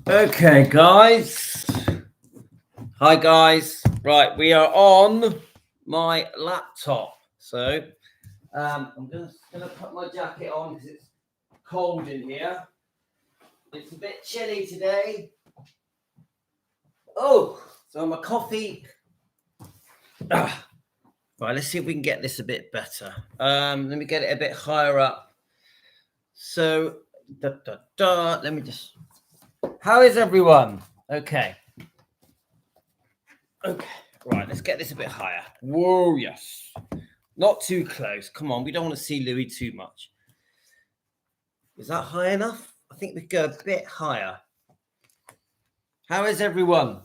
Okay, guys. Hi, guys. Right, we are on my laptop. So I'm just going to put my jacket on because it's cold in here. It's a bit chilly today. Oh, so my coffee. Right, let's see if we can get this a bit better. Let me get it a bit higher up. So, let me just. How is everyone? Okay. Okay, right, let's get this a bit higher. Whoa, yes. Not too close. Come on, we don't want to see Louis too much. Is that high enough? I think we go a bit higher. How is everyone?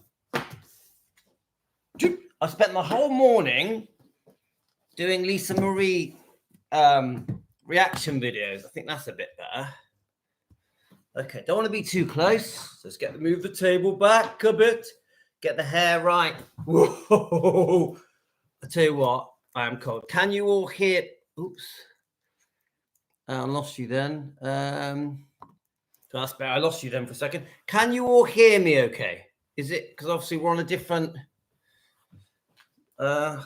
I spent the whole morning doing Lisa Marie reaction videos. I think that's a bit better. Okay, don't want to be too close. Let's move the table back a bit. Get the hair right. Whoa! I tell you what, I am cold. Can you all hear? Oops, I lost you then. So that's better. I lost you then for a second. Can you all hear me? Okay. Is it because obviously we're on a different? So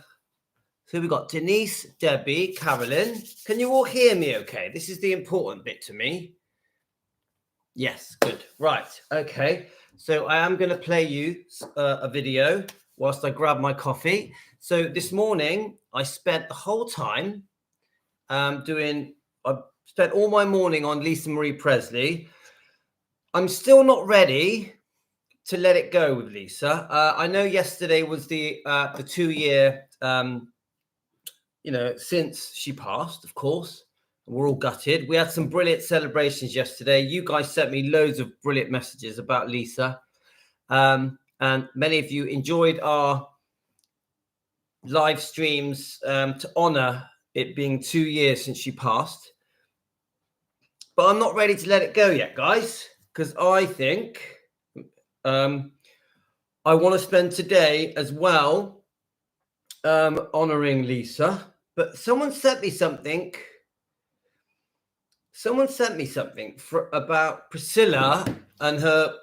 we've got Denise, Debbie, Carolyn. Can you all hear me? Okay. This is the important bit to me. Yes, good. Right. Okay. So I am going to play you a video whilst I grab my coffee. So this morning I spent the whole time I spent all my morning on Lisa Marie Presley. I'm still not ready to let it go with Lisa. I know yesterday was the 2-year, since she passed, of course. We're all gutted. We had some brilliant celebrations yesterday. You guys sent me loads of brilliant messages about Lisa. And many of you enjoyed our live streams to honor it being 2 years since she passed. But I'm not ready to let it go yet, guys, because I think I want to spend today as well honoring Lisa. But someone sent me something. Someone sent me something about Priscilla and her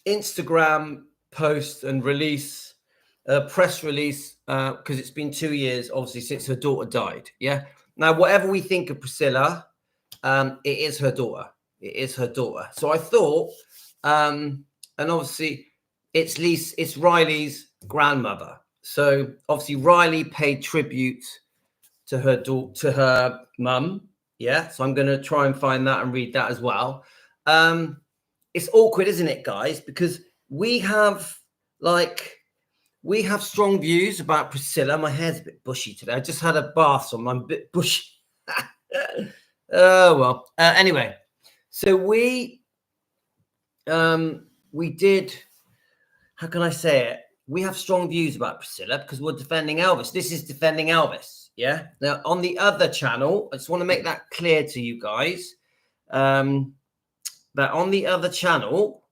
Instagram post and release, press release, because it's been 2 years, obviously, since her daughter died. Yeah. Now, whatever we think of Priscilla, it is her daughter. It is her daughter. So I thought, and obviously, it's Riley's grandmother. So obviously, Riley paid tribute to her daughter, to her mum. Yeah. So I'm going to try and find that and read that as well. It's awkward, isn't it, guys? Because we have strong views about Priscilla. My hair's a bit bushy today. I just had a bath, so I'm a bit bushy. Oh well. Anyway, so we did. How can I say it? We have strong views about Priscilla because we're defending Elvis. This is defending Elvis. Yeah. Now on the other channel, I just want to make that clear to you guys. That on the other channel,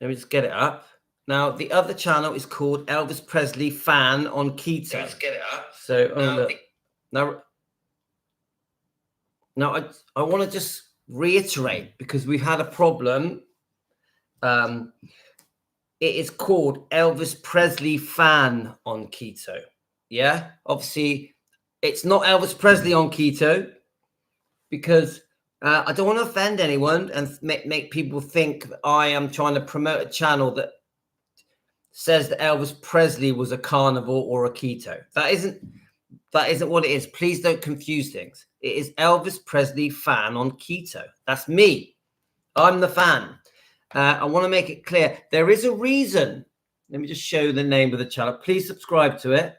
let me just get it up. Now, the other channel is called Elvis Presley Fan on Keto. Let's get it up. So, now I want to just reiterate because we've had a problem. It is called Elvis Presley Fan on Keto. Yeah, obviously, it's not Elvis Presley on Keto because I don't want to offend anyone and make people think that I am trying to promote a channel that says that Elvis Presley was a carnivore or a keto. That isn't what it is. Please don't confuse things. It is Elvis Presley Fan on Keto. That's me. I'm the fan. I want to make it clear. There is a reason. Let me just show you the name of the channel. Please subscribe to it.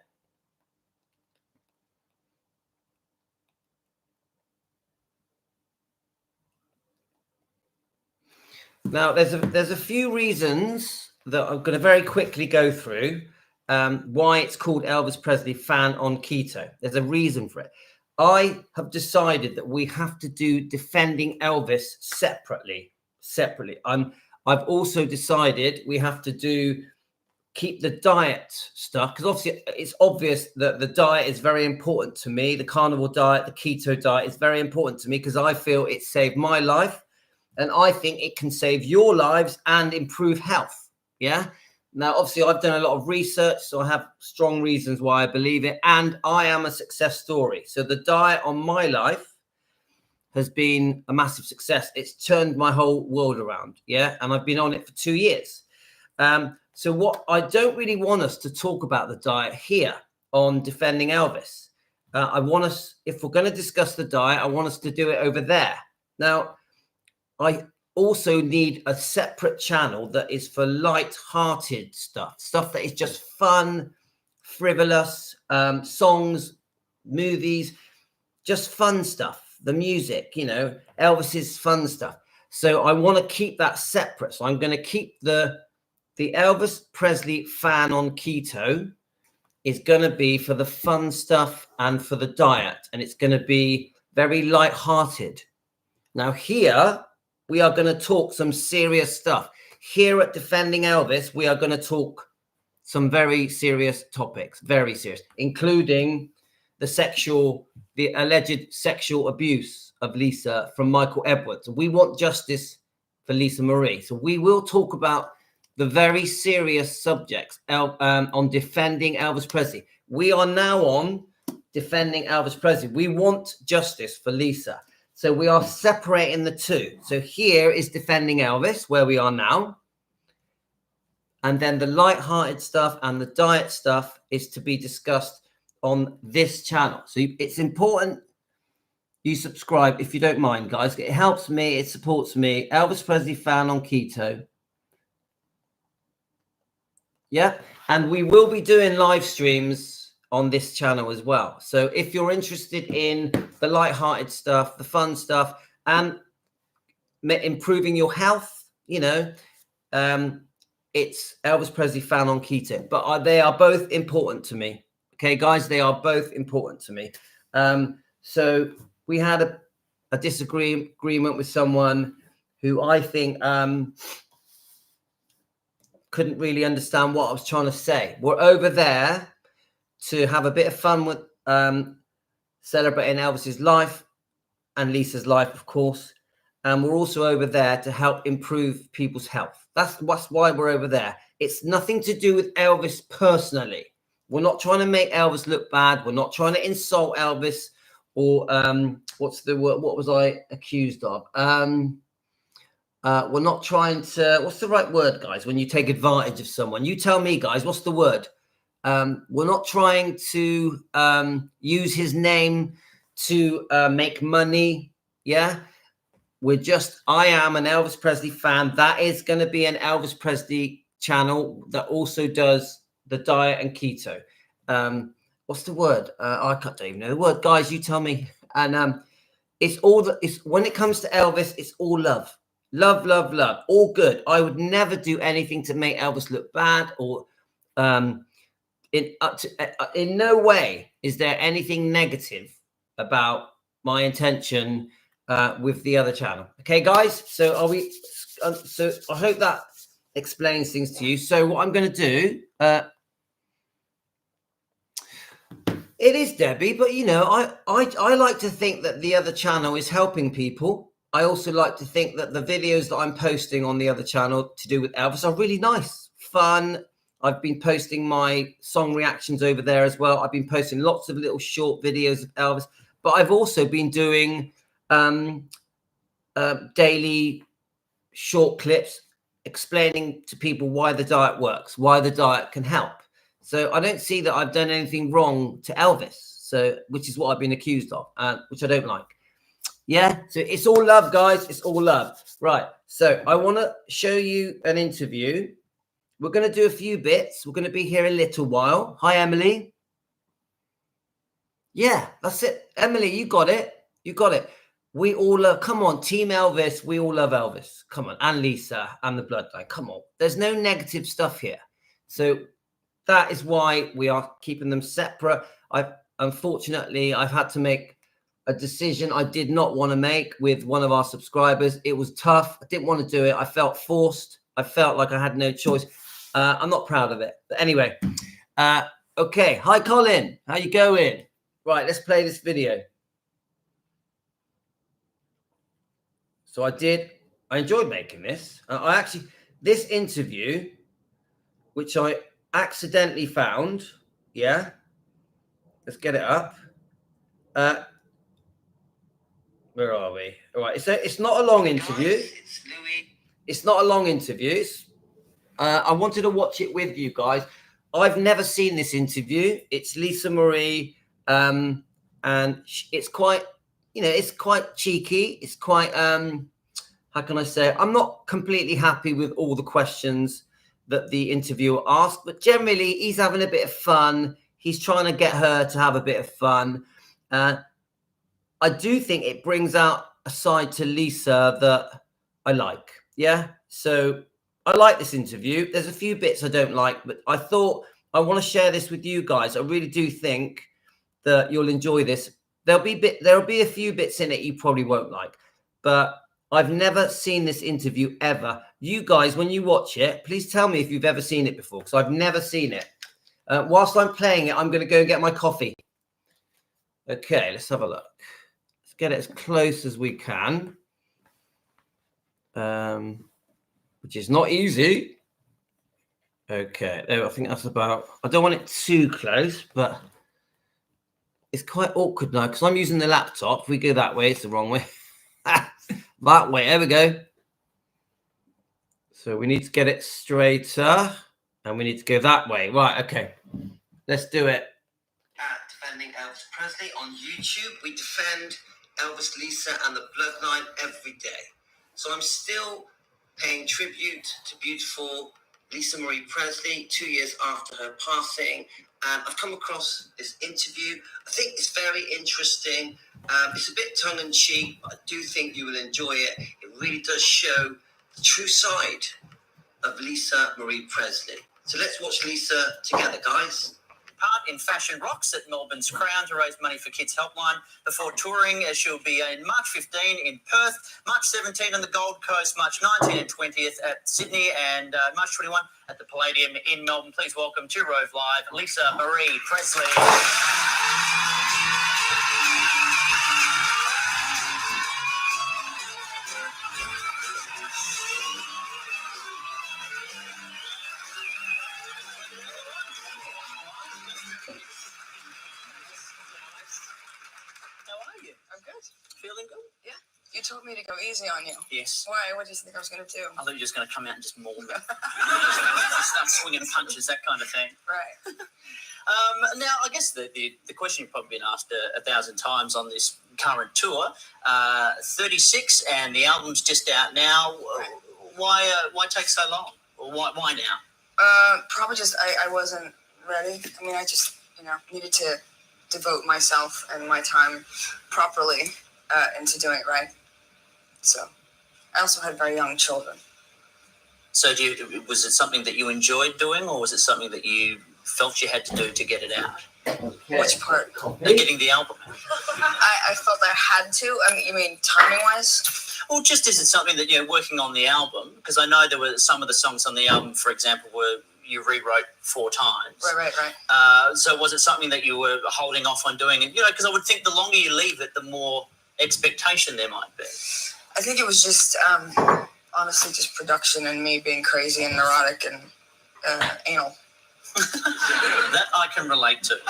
Now, there's a few reasons that I'm going to very quickly go through why it's called Elvis Presley Fan on Keto. There's a reason for it. I have decided that we have to do defending Elvis separately. I've also decided we have to do keep the diet stuff, because obviously it's obvious that the diet is very important to me. The carnivore diet, the keto diet is very important to me because I feel it saved my life, and I think it can save your lives and improve health. Yeah. Now, obviously, I've done a lot of research, so I have strong reasons why I believe it, and I am a success story. So the diet on my life has been a massive success. It's turned my whole world around. Yeah. And I've been on it for 2 years. So what I don't really want us to talk about the diet here on Defending Elvis. I want us, if we're going to discuss the diet, I want us to do it over there. Now, I also need a separate channel that is for light-hearted stuff that is just fun, frivolous, songs, movies, just fun stuff, the music, you know, Elvis's fun stuff. So I want to keep that separate. So I'm going to keep the Elvis Presley fan on keto is going to be for the fun stuff and for the diet. And it's going to be very light-hearted. Now here, we are going to talk some serious stuff. Here at Defending Elvis, we are going to talk some very serious topics, very serious, including the alleged sexual abuse of Lisa from Michael Edwards. We want justice for Lisa Marie. So we will talk about the very serious subjects on Defending Elvis Presley. We are now on Defending Elvis Presley. We want justice for Lisa. So we are separating the two. So here is Defending Elvis, where we are now. And then the light-hearted stuff and the diet stuff is to be discussed on this channel. So it's important you subscribe if you don't mind, guys. It helps me. It supports me. Elvis Presley fan on keto. Yeah. And we will be doing live streams on this channel as well. So if you're interested in the light-hearted stuff, the fun stuff, and improving your health, you know, it's Elvis Presley fan on keto. But they are both important to me. Okay, guys, they are both important to me. So we had a disagreement with someone who I think couldn't really understand what I was trying to say. We're over there to have a bit of fun with celebrating Elvis's life and Lisa's life, of course. And we're also over there to help improve people's health. That's why we're over there. It's nothing to do with Elvis personally. We're not trying to make Elvis look bad. We're not trying to insult Elvis or what's the word? What was I accused of? We're not trying to, what's the right word, guys, when you take advantage of someone? You tell me, guys, what's the word? We're not trying to use his name to make money. Yeah. I am an Elvis Presley fan. That is going to be an Elvis Presley channel that also does the diet and keto. What's the word? I don't even know the word. Guys, you tell me. And it's when it comes to Elvis, it's all love. Love, love, love. All good. I would never do anything to make Elvis look bad or in no way is there anything negative about my intention with the other channel. Okay, guys. So so I hope that explains things to you. So what I'm going to do, it is Debbie, but you know, I like to think that the other channel is helping people. I also like to think that the videos that I'm posting on the other channel to do with Elvis are really nice, fun. I've been posting my song reactions over there as well. I've been posting lots of little short videos of Elvis, but I've also been doing daily short clips explaining to people why the diet works, why the diet can help. So I don't see that I've done anything wrong to Elvis, so which is what I've been accused of, which I don't like. Yeah, so it's all love, guys. It's all love. Right, so I want to show you an interview. We're going to do a few bits. We're going to be here a little while. Hi, Emily. Yeah, that's it. Emily, you got it. You got it. We all love, come on, Team Elvis. We all love Elvis. Come on, and Lisa and the bloodline. Come on. There's no negative stuff here. So that is why we are keeping them separate. Unfortunately, I've had to make a decision I did not want to make with one of our subscribers. It was tough. I didn't want to do it. I felt forced. I felt like I had no choice. I'm not proud of it. But anyway, okay. Hi, Colin. How you going? Right, let's play this video. So I enjoyed making this. This interview, which I accidentally found. Yeah. Let's get it up. Where are we? All right. It's not a long interview. Guys, it's Louis. It's not a long interview. I wanted to watch it with you guys. I've never seen this interview. It's Lisa Marie, and it's quite, it's quite cheeky. It's quite, how can I say? I'm not completely happy with all the questions that the interviewer asked, but generally he's having a bit of fun. He's trying to get her to have a bit of fun. I do think it brings out a side to Lisa that I like. Yeah. So I like this interview. There's a few bits I don't like, but I thought I want to share this with you guys. I really do think that you'll enjoy this. There'll be a few bits in it you probably won't like, but I've never seen this interview ever. You guys, when you watch it, please tell me if you've ever seen it before, because I've never seen it. Whilst I'm playing it, I'm going to go and get my coffee. Okay, let's have a look. Let's get it as close as we can, which is not easy. Okay, I think that's about, I don't want it too close, but it's quite awkward now because I'm using the laptop. If we go that way, it's the wrong way. That way, there we go. So we need to get it straighter and we need to go that way. Right, okay, let's do it. Defending Elvis Presley on YouTube. We defend Elvis, Lisa, and the bloodline every day. So I'm still paying tribute to beautiful Lisa Marie Presley 2 years after her passing. And I've come across this interview. I think it's very interesting. It's a bit tongue-in-cheek, but I do think you will enjoy it. It really does show the true side of Lisa Marie Presley. So let's watch Lisa together, guys. Part in Fashion Rocks at Melbourne's Crown to raise money for Kids Helpline before touring, as she'll be in March 15 in Perth, March 17 on the Gold Coast, March 19 and 20th at Sydney, and March 21 at the Palladium in Melbourne. Please welcome to Rove Live, Lisa Marie Presley. Feeling good? Yeah. You told me to go easy on you. Yes. Why? What did you think I was going to do? I thought you were just going to come out and just maul me. Start swinging punches, that kind of thing. Right. Now, I guess the question you've probably been asked 1,000 times on this current tour, 36, and the album's just out now. Right. Why take so long? Or why now? Probably just I wasn't ready. I mean, I just, needed to devote myself and my time properly into doing it right. So I also had very young children. So was it something that you enjoyed doing, or was it something that you felt you had to do to get it out? Okay. Which part? Getting the album. I felt I had to. I mean, you mean timing-wise? Well, just is it something that you're working on the album? Because I know there were some of the songs on the album, for example, you rewrote 4 times. Right. So was it something that you were holding off on doing? And because I would think the longer you leave it, the more expectation there might be. I think it was just honestly just production and me being crazy and neurotic and anal. That I can relate to. Really?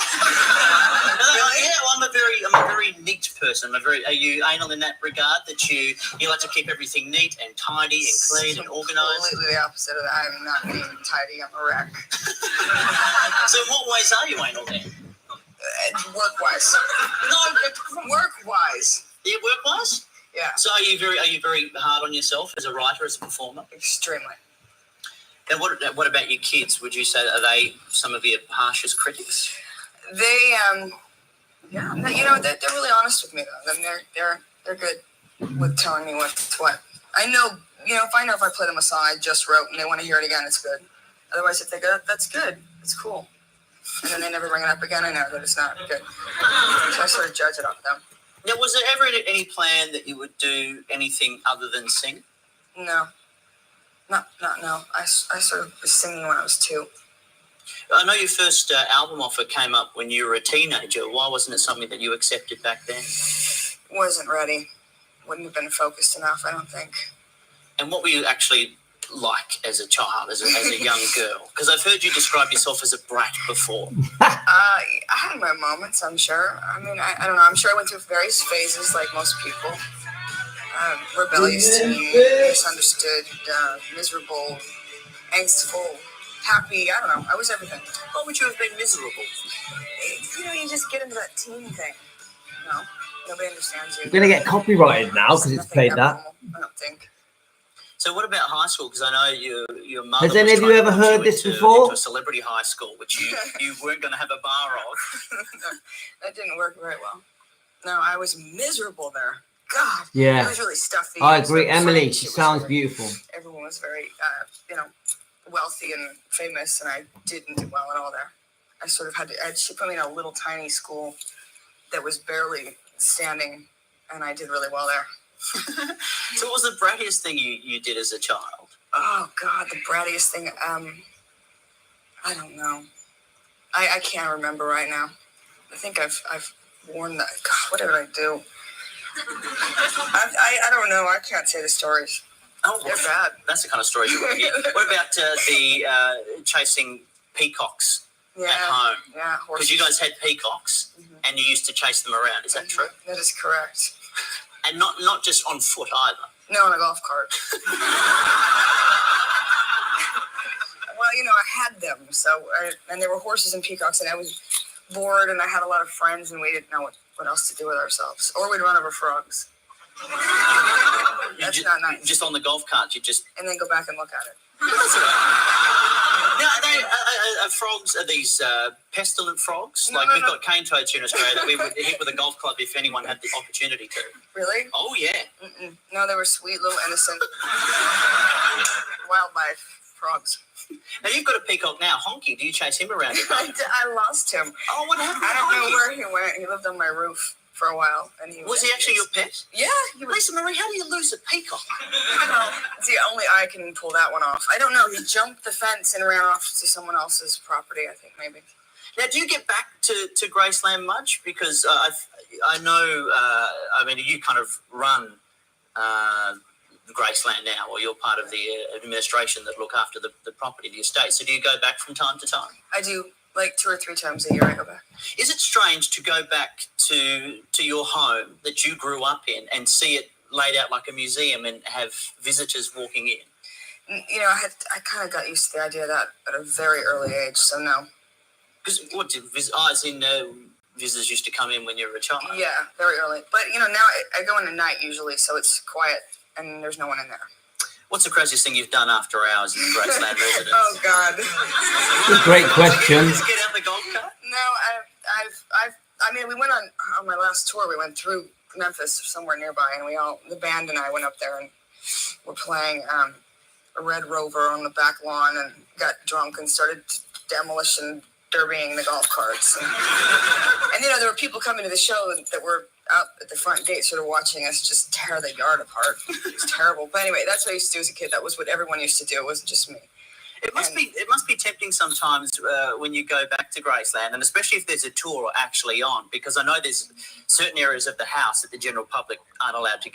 Yeah, well, I'm a very neat person. Are you anal in that regard? That you like to keep everything neat and tidy and clean and organised? Completely the opposite of that. I'm not neat and tidy. I'm a wreck. So, in what ways are you anal then? Work-wise. No, work-wise. Yeah, work-wise. Yeah. So, are you very hard on yourself as a writer, as a performer? Extremely. And what about your kids? Would you say are they some of your harshest critics? They, yeah, they're really honest with me though. I mean, they're good with telling me what's what. I know, if I play them a song I just wrote and they want to hear it again, it's good. Otherwise, if they go, that's good, it's cool, and then they never bring it up again, I know that it's not good. So I sort of judge it off them. Now, was there ever any plan that you would do anything other than sing? No. No. I sort of was singing when I was 2. I know your first album offer came up when you were a teenager. Why wasn't it something that you accepted back then? Wasn't ready. Wouldn't have been focused enough, I don't think. And what were you actually like as a child, as a young girl? Because I've heard you describe yourself as a brat before. I had my moments, I'm sure. I mean, I don't know. I'm sure I went through various phases like most people. Rebellious teen, misunderstood, miserable, angstful, happy. I don't know. I was everything. Why would you have been miserable? You just get into that teen thing. You know, nobody understands you. You're going to get copyrighted now because it's played that. Abnormal, I don't think. So what about high school? Because I know your mother. Has any of you ever heard this before? Into a celebrity high school, which you weren't going to have a bar of. No, that didn't work very well. No, I was miserable there. God, yeah, it was really stuffy. I agree. Emily, she sounds beautiful. Everyone was very, wealthy and famous, and I didn't do well at all there. I sort of had to. She put me in a little tiny school that was barely standing, and I did really well there. So what was the brattiest thing you did as a child? Oh God, the brattiest thing. I don't know. I can't remember right now. I think I've worn that. God, what did I do? I don't know. I can't say the stories. Oh, they're bad. That's the kind of stories you want to hear. What about the chasing peacocks at home? Yeah, because you guys had peacocks and you used to chase them around. Is that true? That is correct. And not just on foot either. No, on a golf cart. Well, I had them. And there were horses and peacocks, and I was bored, and I had a lot of friends, and we didn't know what else to do with ourselves. Or we'd run over frogs. That's not nice. Just on the golf cart, and then go back and look at it. Now, are frogs, are these pestilent frogs? No, we've got cane toads here in Australia that we would hit with a golf club if anyone had the opportunity to. Really? Oh, yeah. Mm-mm. No, they were sweet, little, innocent wildlife frogs. Now, you've got a peacock now, Honky. Do you chase him around? I lost him. Oh, what happened? I don't know where he went. He lived on my roof for a while. And was he actually your pet? Yeah. He was. Lisa Marie, how do you lose a peacock? See, only I can pull that one off. I don't know. He jumped the fence and ran off to someone else's property, I think, maybe. Now, do you get back to Graceland much? Because I know, you kind of run Graceland now, or you're part of the administration that look after the property, the estate. So do you go back from time to time? I do. Like 2 or 3 times a year I go back. Is it strange to go back to your home that you grew up in and see it laid out like a museum and have visitors walking in? I kind of got used to the idea of that at a very early age, so no. Because visitors used to come in when you were a child? Yeah, very early. But, now I go in at night usually, so it's quiet and there's no one in there. What's the craziest thing you've done after hours in the Graceland residence? Oh, God. That's a great question. Just get out the golf cart? No, we went on my last tour. We went through Memphis or somewhere nearby, and the band and I went up there and were playing a Red Rover on the back lawn and got drunk and started demolition derbying the golf carts. And there were people coming to the show that were out at the front gate sort of watching us just tear the yard apart. It was terrible. But anyway, that's what I used to do as a kid. That was what everyone used to do. It wasn't just me. It must be tempting sometimes when you go back to Graceland, and especially if there's a tour actually on, because I know there's certain areas of the house that the general public aren't allowed to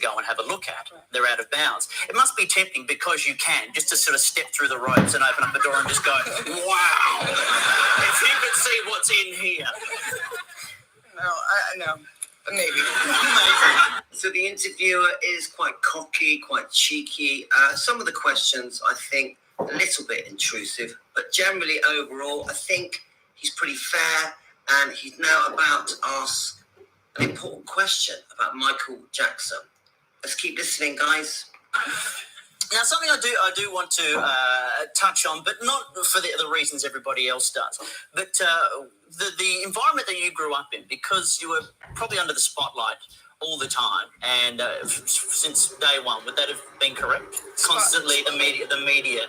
go and have a look at. They're out of bounds. It must be tempting because you can, just to sort of step through the ropes and open up the door and just go, wow, if you could see what's in here. No. Maybe. So the interviewer is quite cocky, quite cheeky. Some of the questions, I think, a little bit intrusive, but generally overall, I think he's pretty fair, and he's now about to ask an important question about Michael Jackson. Let's keep listening, guys. Now, something I do want to touch on, but not for the reasons everybody else does. But the environment that you grew up in, because you were probably under the spotlight all the time, and since day one, would that have been correct? Constantly, the media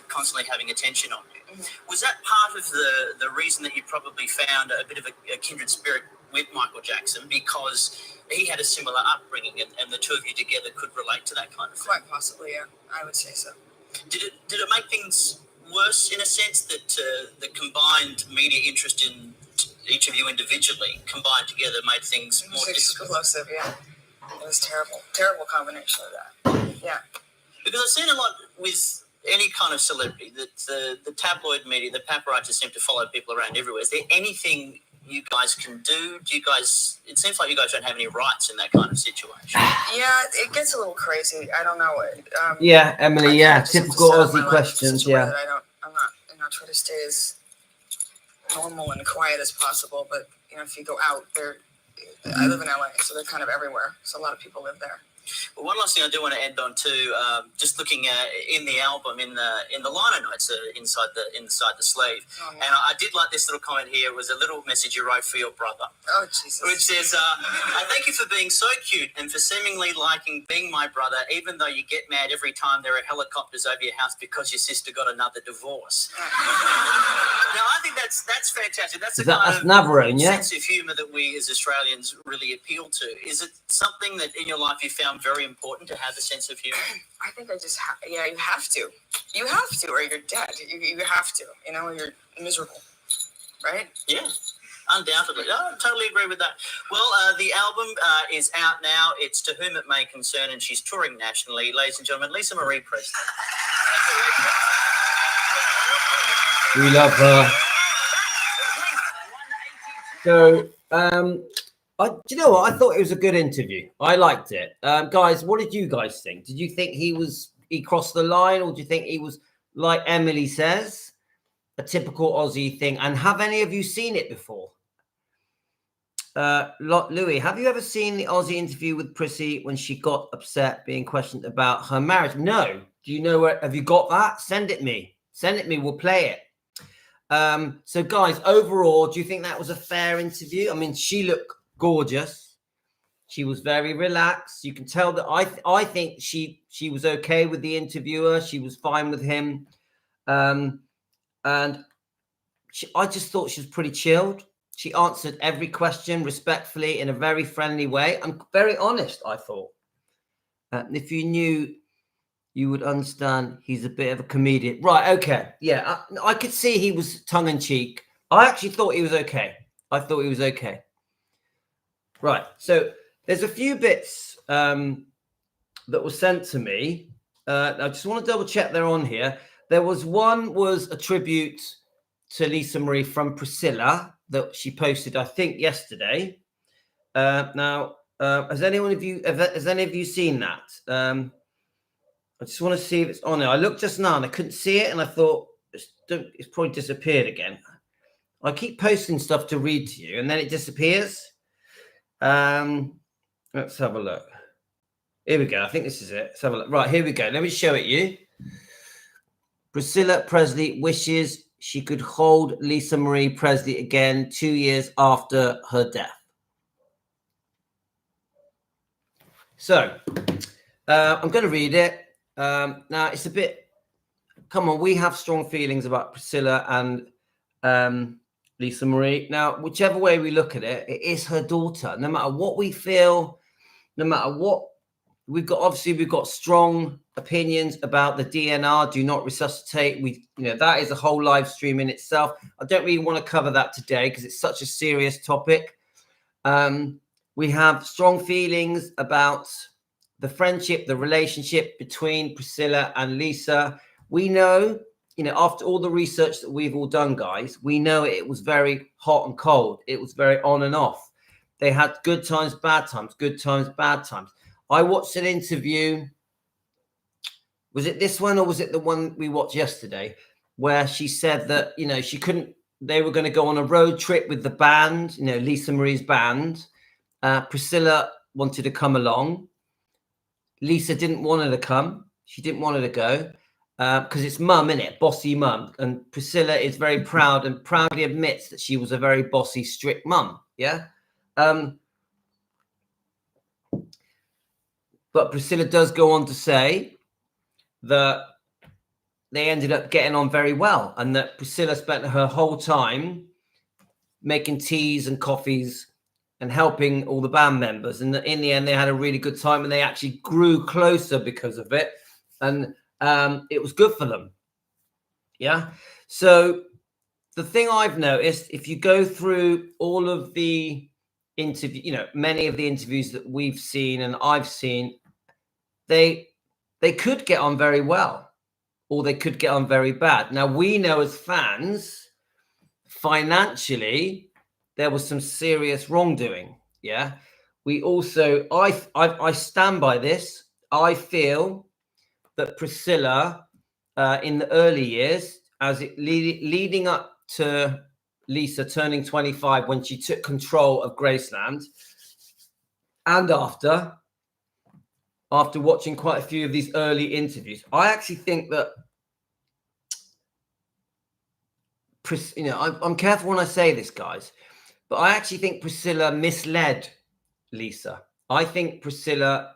constantly having attention on you. Mm-hmm. Was that part of the reason that you probably found a bit of a kindred spirit with Michael Jackson? Because he had a similar upbringing, and the two of you together could relate to that kind of thing. Quite possibly, yeah. I would say so. Did it make things worse in a sense that the combined media interest in each of you individually combined together made things It more was difficult? explosive, yeah. It was terrible combination of that. Yeah. Because I've seen a lot with any kind of celebrity that the tabloid media, the paparazzi seem to follow people around everywhere. Is there anything you guys can do? It seems like you guys don't have any rights in that kind of situation. Yeah, it gets a little crazy. I don't know. Yeah, Emily. I Yeah, just have to typical set up my Aussie life questions. such a way Yeah. that I'm not trying to stay as normal and quiet as possible. But if you go out there, I live in LA, so they're kind of everywhere. So a lot of people live there. Well, one last thing I do want to end on too, just looking in the album, in the liner notes inside the sleeve, Oh, no. and I did like this little comment here. It was a little message you wrote for your brother, Oh, Jesus. which says, "I thank you for being so cute and for seemingly liking being my brother, even though you get mad every time there are helicopters over your house because your sister got another divorce." Now, I think that's fantastic. That's the kind of Navarone, yeah? sense of humour that we as Australians really appeal to. Is it something that in your life you found very important to have a sense of humour? I think I just you have to. You have to, or you're dead. You have to. Or you're miserable, right? Yeah, undoubtedly. I totally agree with that. Well, the album is out now. It's To Whom It May Concern, and she's touring nationally. Ladies and gentlemen, Lisa Marie Presley. We love her. So, do you know what? I thought it was a good interview. I liked it. Guys, what did you guys think? Did you think he crossed the line, or do you think he was, like Emily says, a typical Aussie thing? And have any of you seen it before? Louis, have you ever seen the Aussie interview with Prissy when she got upset being questioned about her marriage? No. Do you know where? Have you got that? Send it me. We'll play it. So guys, overall, do you think that was a fair interview? I mean, she looked gorgeous. She was very relaxed. You can tell that I think she was okay with the interviewer. She was fine with him. And I just thought she was pretty chilled. She answered every question respectfully in a very friendly way. I'm very honest, I thought. If you knew, you would understand he's a bit of a comedian. Right, okay. Yeah, I could see he was tongue-in-cheek. I actually thought he was okay. Right, so there's a few bits that were sent to me. I just want to double-check they're on here. One was a tribute to Lisa Marie from Priscilla that she posted, I think, yesterday. Now, has any of you seen that? I just want to see if it's on there. I looked just now and I couldn't see it, and I thought it's probably disappeared again. I keep posting stuff to read to you, and then it disappears. Let's have a look. Here we go. I think this is it. Let's have a look. Right, here we go. Let me show it you. Priscilla Presley wishes she could hold Lisa Marie Presley again 2 years after her death. So, I'm going to read it. Now, it's a bit... Come on, we have strong feelings about Priscilla and Lisa Marie. Now, whichever way we look at it, it is her daughter. No matter what we feel, no matter what... We've got strong opinions about the DNR, do not resuscitate. That is a whole live stream in itself. I don't really want to cover that today because it's such a serious topic. We have strong feelings about the friendship, the relationship between Priscilla and Lisa. We know, after all the research that we've all done, guys, we know it was very hot and cold. It was very on and off. They had good times, bad times, good times, bad times. I watched an interview. Was it this one or was it the one we watched yesterday where she said that, they were going to go on a road trip with the band, Lisa Marie's band. Priscilla wanted to come along. Lisa didn't want her to come. She didn't want her to go because it's mum, innit? Bossy mum. And Priscilla is very proud and proudly admits that she was a very bossy, strict mum. Yeah. But Priscilla does go on to say that they ended up getting on very well and that Priscilla spent her whole time making teas and coffees and helping all the band members. And in the end, they had a really good time, and they actually grew closer because of it. And it was good for them. Yeah. So the thing I've noticed, if you go through all of the many of the interviews that we've seen and I've seen, they could get on very well, or they could get on very bad. Now, we know as fans, financially, there was some serious wrongdoing. Yeah. We also, I stand by this. I feel that Priscilla, in the early years, leading up to Lisa turning 25, when she took control of Graceland, and after watching quite a few of these early interviews, I actually think that, I'm careful when I say this, guys, but I actually think Priscilla misled Lisa. I think Priscilla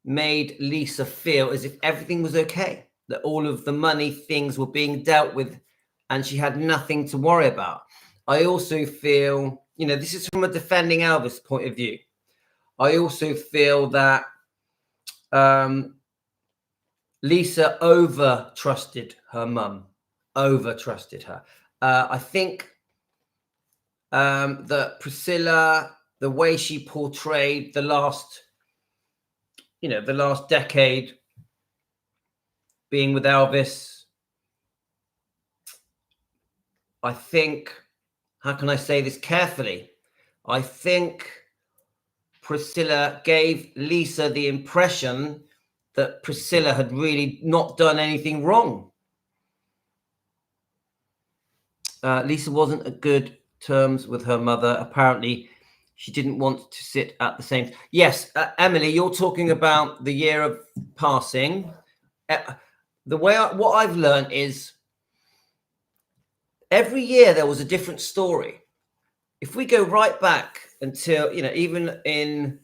made Lisa feel as if everything was okay, that all of the money things were being dealt with and she had nothing to worry about. I also feel, this is from a defending Elvis point of view. I also feel that Lisa over-trusted her mum, over-trusted her. I think that Priscilla, the way she portrayed the last decade being with Elvis, I think, how can I say this carefully? I think Priscilla gave Lisa the impression that Priscilla had really not done anything wrong. Lisa wasn't at good terms with her mother. Apparently, she didn't want to sit at the same. Yes, Emily, you're talking about the year of passing. What I've learned is every year there was a different story. If we go right back until, even in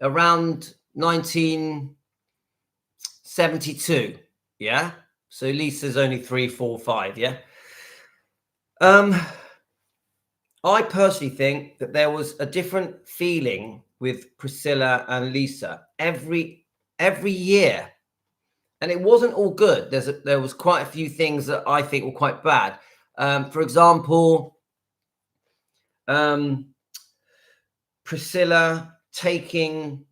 around 1972, yeah? So Lisa's only 3, 4, 5, yeah? I personally think that there was a different feeling with Priscilla and Lisa every year. And it wasn't all good. There was quite a few things that I think were quite bad. For example, Priscilla taking,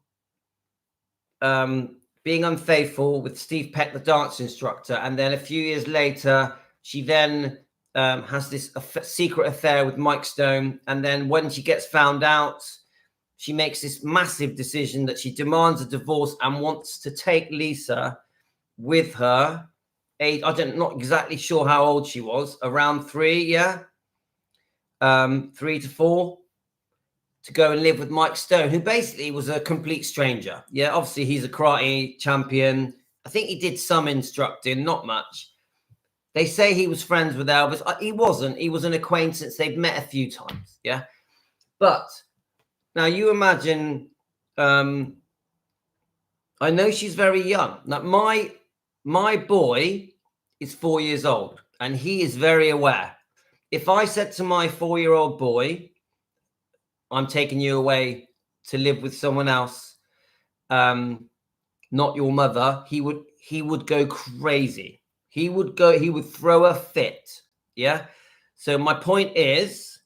being unfaithful with Steve Peck, the dance instructor. And then a few years later, she then has this secret affair with Mike Stone. And then when she gets found out, she makes this massive decision that she demands a divorce and wants to take Lisa with her. Not exactly sure how old she was, around 3, yeah? 3 to 4, to go and live with Mike Stone, who basically was a complete stranger. Yeah, obviously he's a karate champion. I think he did some instructing, not much. They say he was friends with Elvis. He wasn't. He was an acquaintance. They'd met a few times, yeah? But now you imagine, I know she's very young. Now, my boy is 4 years old, and he is very aware. If I said to my 4-year-old boy, I'm taking you away to live with someone else, not your mother, he would go crazy. He would throw a fit. Yeah. So my point is,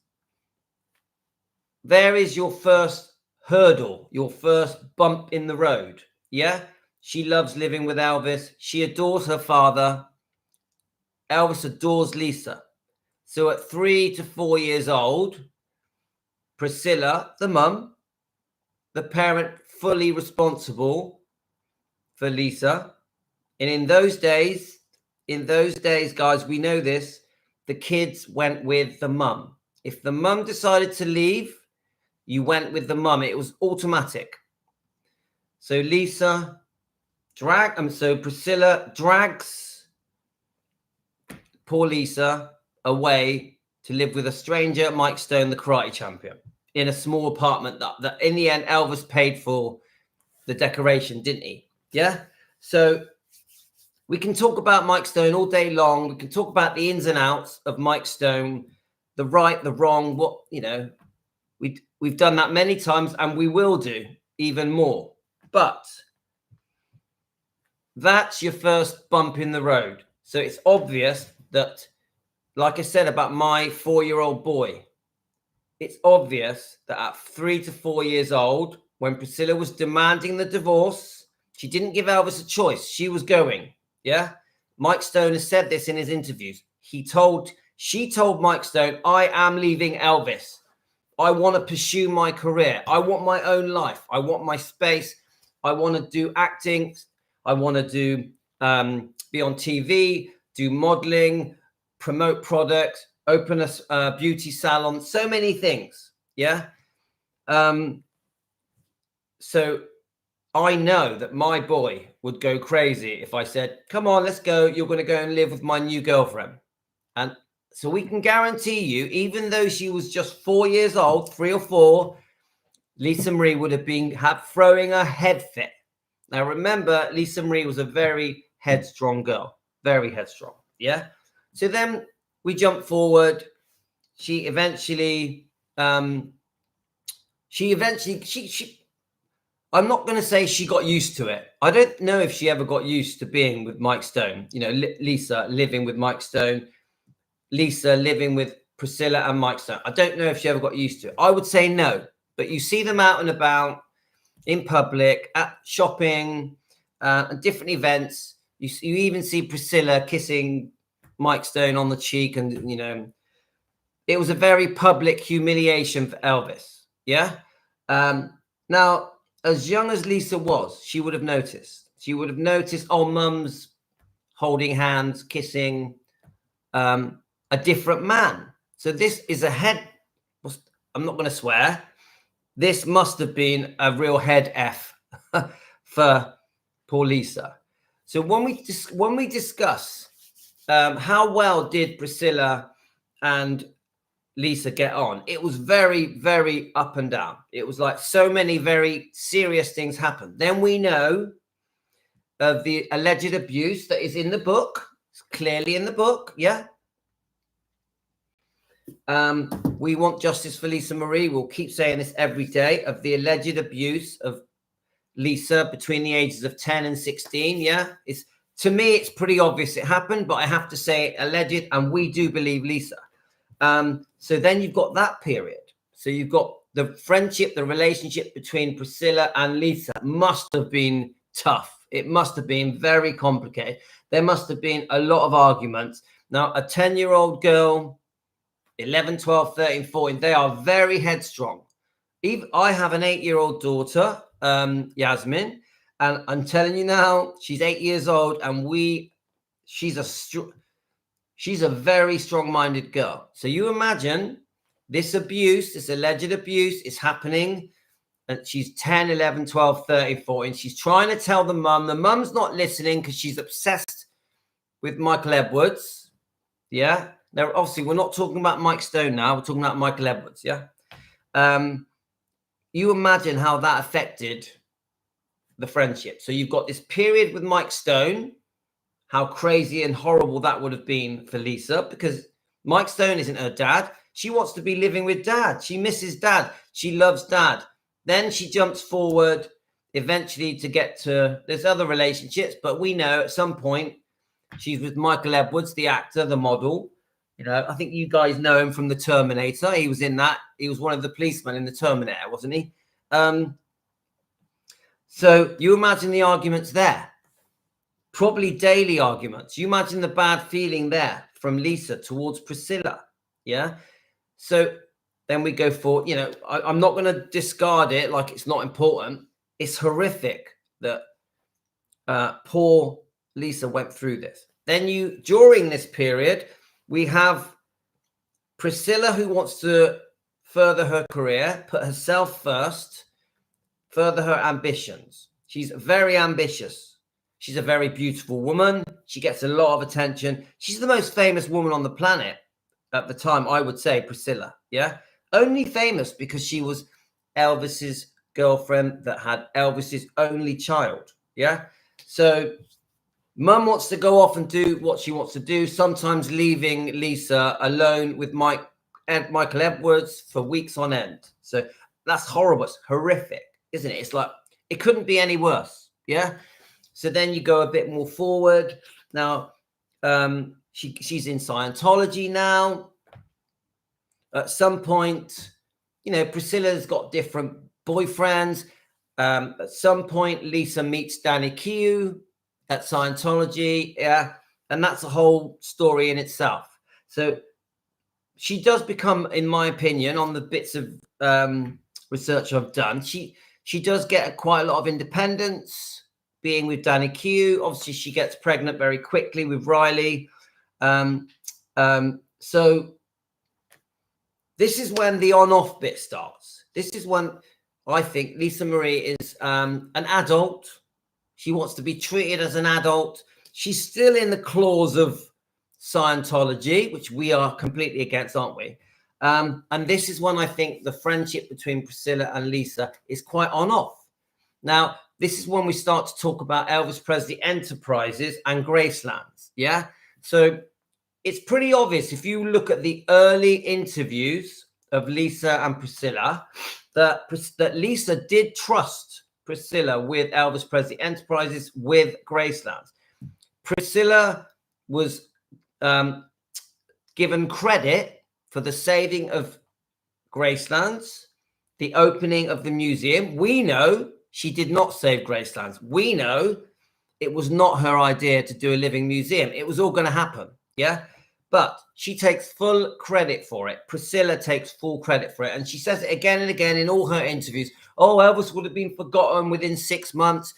there is your first hurdle, your first bump in the road. Yeah. She loves living with Elvis. She adores her father. Elvis adores Lisa. So at 3 to 4 years old, Priscilla, the mum, the parent, fully responsible for Lisa. And in those days, guys, we know this, the kids went with the mum. If the mum decided to leave, you went with the mum. It was automatic. So Priscilla drags poor Lisa away to live with a stranger, Mike Stone, the karate champion, in a small apartment that in the end Elvis paid for the decoration, didn't he? Yeah. So we can talk about Mike Stone all day long. We can talk about the ins and outs of Mike Stone, the right, the wrong, we We've done that many times, and we will do even more. But that's your first bump in the road. So it's obvious that, like I said about my 4-year-old boy, it's obvious that at 3 to 4 years old, when Priscilla was demanding the divorce, she didn't give Elvis a choice. She was going. Yeah. Mike Stone has said this in his interviews. She told Mike Stone, I am leaving Elvis. I want to pursue my career. I want my own life. I want my space. I want to do acting. I want to do be on TV, do modeling, promote products, open a beauty salon, so many things. Yeah. So I know that my boy would go crazy if I said, come on, let's go. You're going to go and live with my new girlfriend. And so we can guarantee you, even though she was just 4 years old, 3 or 4, Lisa Marie would have been throwing her head fit. Now, remember, Lisa Marie was a very headstrong girl, very headstrong. Yeah. So then we jump forward. She eventually, I'm not going to say she got used to it. I don't know if she ever got used to being with Mike Stone. You know, Lisa living with Mike Stone, Lisa living with Priscilla and Mike Stone. I don't know if she ever got used to it. I would say no. But you see them out and about in public, at shopping, and different events. You even see Priscilla kissing Mike Stone on the cheek, and you know, it was a very public humiliation for Elvis. Yeah. Now, as young as Lisa was, she would have noticed. She would have noticed, oh, mum's holding hands, kissing a different man. So this is I'm not going to swear. This must have been a real head F for poor Lisa. So when we discuss how well did Priscilla and Lisa get on, it was very, very up and down. It was like so many very serious things happened. Then we know of the alleged abuse that is in the book. It's clearly in the book. Yeah. We want justice for Lisa Marie. We'll keep saying this every day, of the alleged abuse of Lisa between the ages of 10 and 16. Yeah. To me, it's pretty obvious it happened, but I have to say alleged, and we do believe Lisa. So then you've got that period. So you've got the friendship, the relationship between Priscilla and Lisa must have been tough. It must have been very complicated. There must have been a lot of arguments. Now, a 10-year-old girl, 11, 12, 13, 14, they are very headstrong. I have an 8-year-old daughter, Yasmin, and I'm telling you now, she's 8 years old, and she's a very strong-minded girl. So you imagine this abuse, this alleged abuse is happening, and she's 10, 11, 12, 13, 14. She's trying to tell the mum. The mum's not listening because she's obsessed with Michael Edwards. Yeah. Now, obviously, we're not talking about Mike Stone now. We're talking about Michael Edwards. Yeah. You imagine how that affected the friendship. So you've got this period with Mike Stone, how crazy and horrible that would have been for Lisa, because Mike Stone isn't her dad. She wants to be living with dad. She misses dad. She loves dad. Then she jumps forward eventually to get to, there's other relationships, but we know at some point she's with Michael Edwards, the actor, the model. You know, I think you guys know him from The Terminator. He was in that. He was one of the policemen in The Terminator, wasn't he? So you imagine the arguments there. Probably daily arguments. You imagine the bad feeling there from Lisa towards Priscilla. Yeah. So then we go for, you know, I'm not going to discard it like it's not important. It's horrific that poor Lisa went through this. Then during this period, we have Priscilla, who wants to further her career, put herself first, further her ambitions. She's very ambitious. She's a very beautiful woman. She gets a lot of attention. She's the most famous woman on the planet at the time, I would say, Priscilla. Yeah. Only famous because she was Elvis's girlfriend that had Elvis's only child. Yeah. So mum wants to go off and do what she wants to do, sometimes leaving Lisa alone with Michael Edwards for weeks on end. So That's horrible. It's horrific, isn't it? It's like, it couldn't be any worse. Yeah. So then you go a bit more forward. Now, she's in Scientology now. At some point, you know, Priscilla's got different boyfriends. At some point, Lisa meets Danny Q at Scientology. Yeah. And that's a whole story in itself. So she does become, in my opinion, on the bits of research I've done, she does get quite a lot of independence being with Danny Q. Obviously, she gets pregnant very quickly with Riley. So this is when the on-off bit starts. This is when I think Lisa Marie is an adult. She wants to be treated as an adult. She's still in the claws of Scientology, which we are completely against, aren't we? And this is when I think the friendship between Priscilla and Lisa is quite on-off. Now, this is when we start to talk about Elvis Presley Enterprises and Gracelands. Yeah. So it's pretty obvious if you look at the early interviews of Lisa and Priscilla that Lisa did trust Priscilla with Elvis Presley Enterprises, with Gracelands. Priscilla was given credit for the saving of Gracelands, the opening of the museum. We know she did not save Gracelands. We know it was not her idea to do a living museum. It was all going to happen. Yeah. But she takes full credit for it. Priscilla takes full credit for it. And she says it again and again in all her interviews. Oh, Elvis would have been forgotten within 6 months.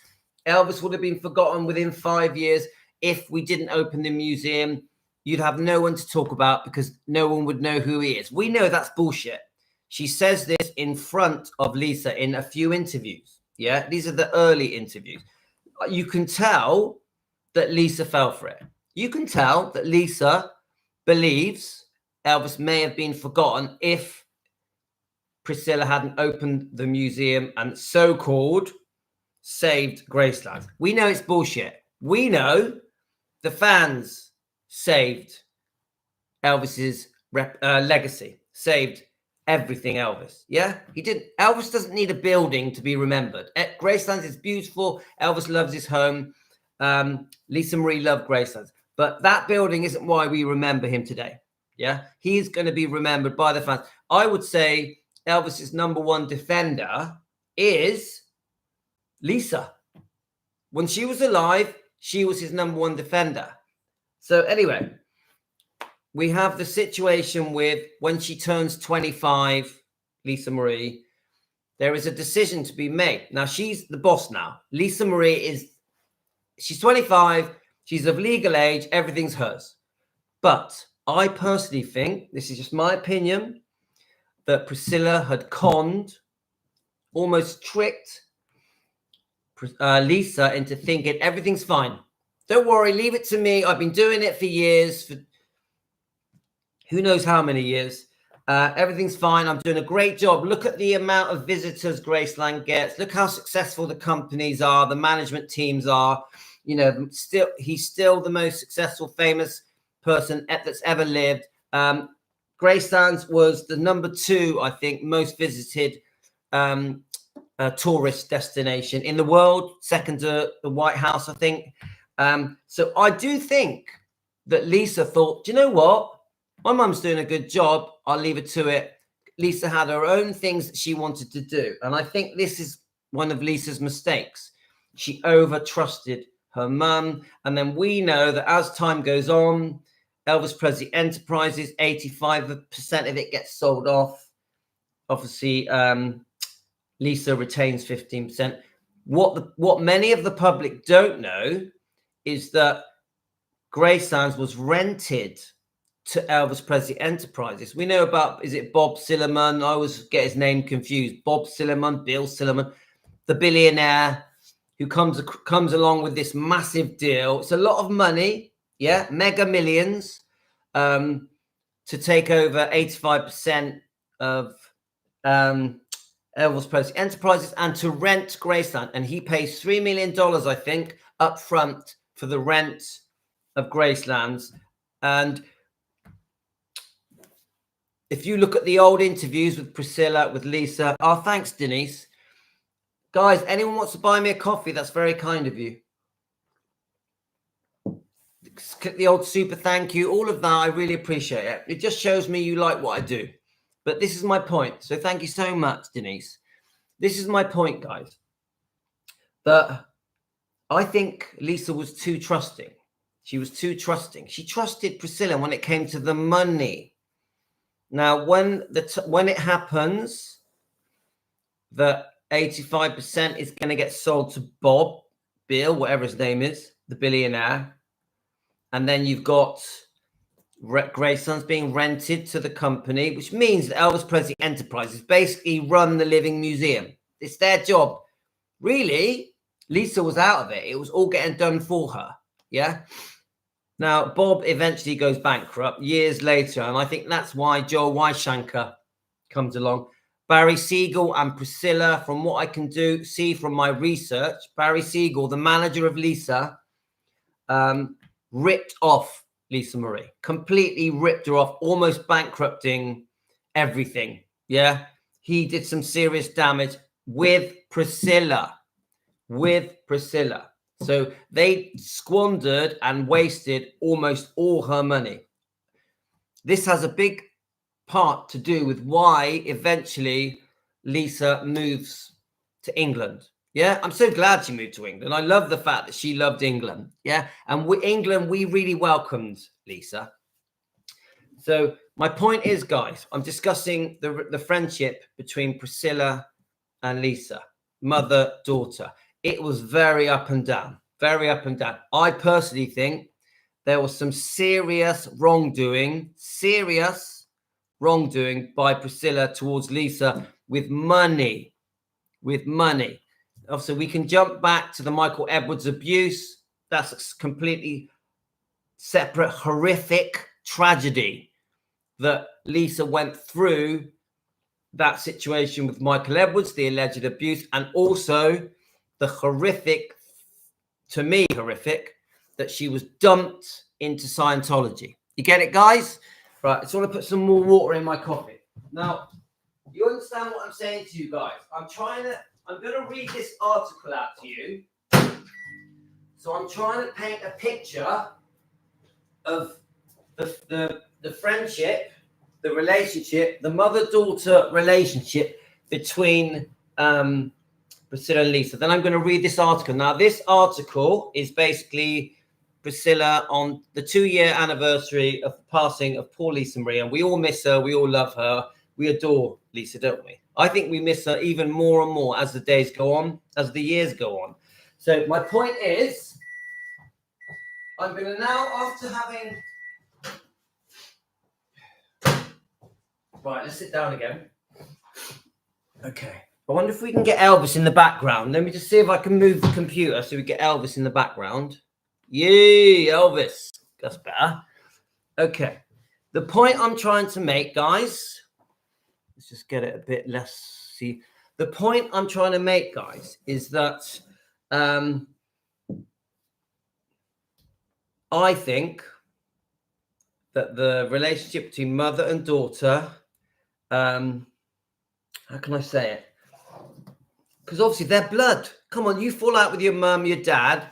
Elvis would have been forgotten within 5 years. If we didn't open the museum, you'd have no one to talk about because no one would know who he is. We know that's bullshit. She says this in front of Lisa in a few interviews. Yeah, these are the early interviews. You can tell that Lisa fell for it. You can tell that Lisa believes Elvis may have been forgotten if Priscilla hadn't opened the museum and so-called saved Graceland. We know it's bullshit. We know the fans saved Elvis's legacy, saved everything Elvis. Yeah, he didn't. Elvis doesn't need a building to be remembered. Graceland is beautiful. Elvis loves his home. Lisa Marie loved Graceland. But that building isn't why we remember him today. Yeah, he's going to be remembered by the fans. I would say Elvis's number one defender is Lisa. When she was alive, she was his number one defender. So anyway, we have the situation with when she turns 25, Lisa Marie, there is a decision to be made. Now, she's the boss now. Lisa Marie she's 25. She's of legal age. Everything's hers. But I personally think, this is just my opinion, that Priscilla had conned, almost tricked Lisa into thinking everything's fine. Don't worry, leave it to me. I've been doing it for years, for who knows how many years. Everything's fine. I'm doing a great job. Look at the amount of visitors Graceland gets. Look how successful the companies are, the management teams are. You know, he's still the most successful, famous person that's ever lived. Gracelands was the number 2, I think, most visited tourist destination in the world, second to the White House, I think. So I do think that Lisa thought, do you know what? My mum's doing a good job. I'll leave it to it. Lisa had her own things that she wanted to do. And I think this is one of Lisa's mistakes. She over-trusted her mum. And then we know that as time goes on, Elvis Presley Enterprises, 85% of it gets sold off. Obviously, Lisa retains 15%. What many of the public don't know is that Gracelands was rented to Elvis Presley Enterprises. We know about, is it Bob Silliman? I always get his name confused. Bob Silliman, Bill Silliman, the billionaire who comes along with this massive deal. It's a lot of money, yeah, mega millions, to take over 85% of Elvis Presley Enterprises and to rent Graceland. And he pays $3 million, I think, up front for the rent of Gracelands. And If you look at the old interviews with Priscilla, with Lisa, oh, thanks, Denise. Guys, anyone wants to buy me a coffee, that's very kind of you. Click the old super thank you, all of that, I really appreciate it. It just shows me you like what I do. But this is my point. So thank you so much, Denise. This is my point, guys. That I think Lisa was too trusting. She was too trusting. She trusted Priscilla when it came to the money. Now, when it happens that 85% is going to get sold to Bill, whatever his name is, the billionaire, and then you've got Grayson's being rented to the company, which means that Elvis Presley Enterprises basically run the Living Museum. It's their job. Really, Lisa was out of it. It was all getting done for her. Yeah. Now, Bob eventually goes bankrupt years later, and I think that's why Joel Weishampfer comes along. Barry Siegel and Priscilla, from what I can see from my research, Barry Siegel, the manager of Lisa, ripped off Lisa Marie, completely ripped her off, almost bankrupting everything. Yeah, he did some serious damage with Priscilla. So they squandered and wasted almost all her money. This has a big part to do with why eventually Lisa moves to England. Yeah, I'm so glad she moved to England. I love the fact that she loved England. Yeah, and England, we really welcomed Lisa. So my point is, guys, I'm discussing the friendship between Priscilla and Lisa, mother, daughter. It was very up and down, very up and down. I personally think there was some serious wrongdoing by Priscilla towards Lisa with money. Also, we can jump back to the Michael Edwards abuse. That's a completely separate, horrific tragedy that Lisa went through, that situation with Michael Edwards, the alleged abuse, and also the horrific, to me, horrific, that she was dumped into Scientology. You get it, guys? Right, I just want to put some more water in my coffee. Now, you understand what I'm saying to you guys? I'm going to read this article out to you. So I'm trying to paint a picture of the friendship, the relationship, the mother-daughter relationship between Priscilla and Lisa. Then I'm going to read this article. Now, this article is basically Priscilla on the 2-year anniversary of the passing of poor Lisa Marie. And we all miss her. We all love her. We adore Lisa, don't we? I think we miss her even more and more as the days go on, as the years go on. So my point is, I'm going to now, after having... Right, let's sit down again. Okay. I wonder if we can get Elvis in the background. Let me just see if I can move the computer so we get Elvis in the background. Yay, Elvis. That's better. Okay. The point I'm trying to make, guys, let's just get it a bit less. See, the point I'm trying to make, guys, is that I think that the relationship between mother and daughter, how can I say it? Because obviously they're blood. Come on, you fall out with your mum, your dad,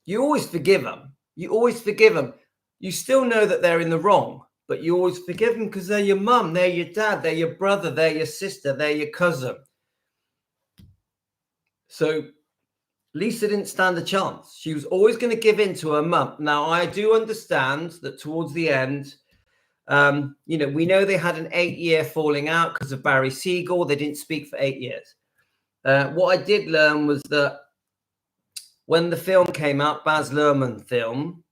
you always forgive them. You still know that they're in the wrong, but you always forgive them because they're your mum, they're your dad, they're your brother, they're your sister, they're your cousin. So Lisa didn't stand a chance. She was always going to give in to her mum. Now, I do understand that towards the end, we know they had an 8-year falling out because of Barry Siegel. They didn't speak for 8 years. What I did learn was that when the film came out, Baz Luhrmann film,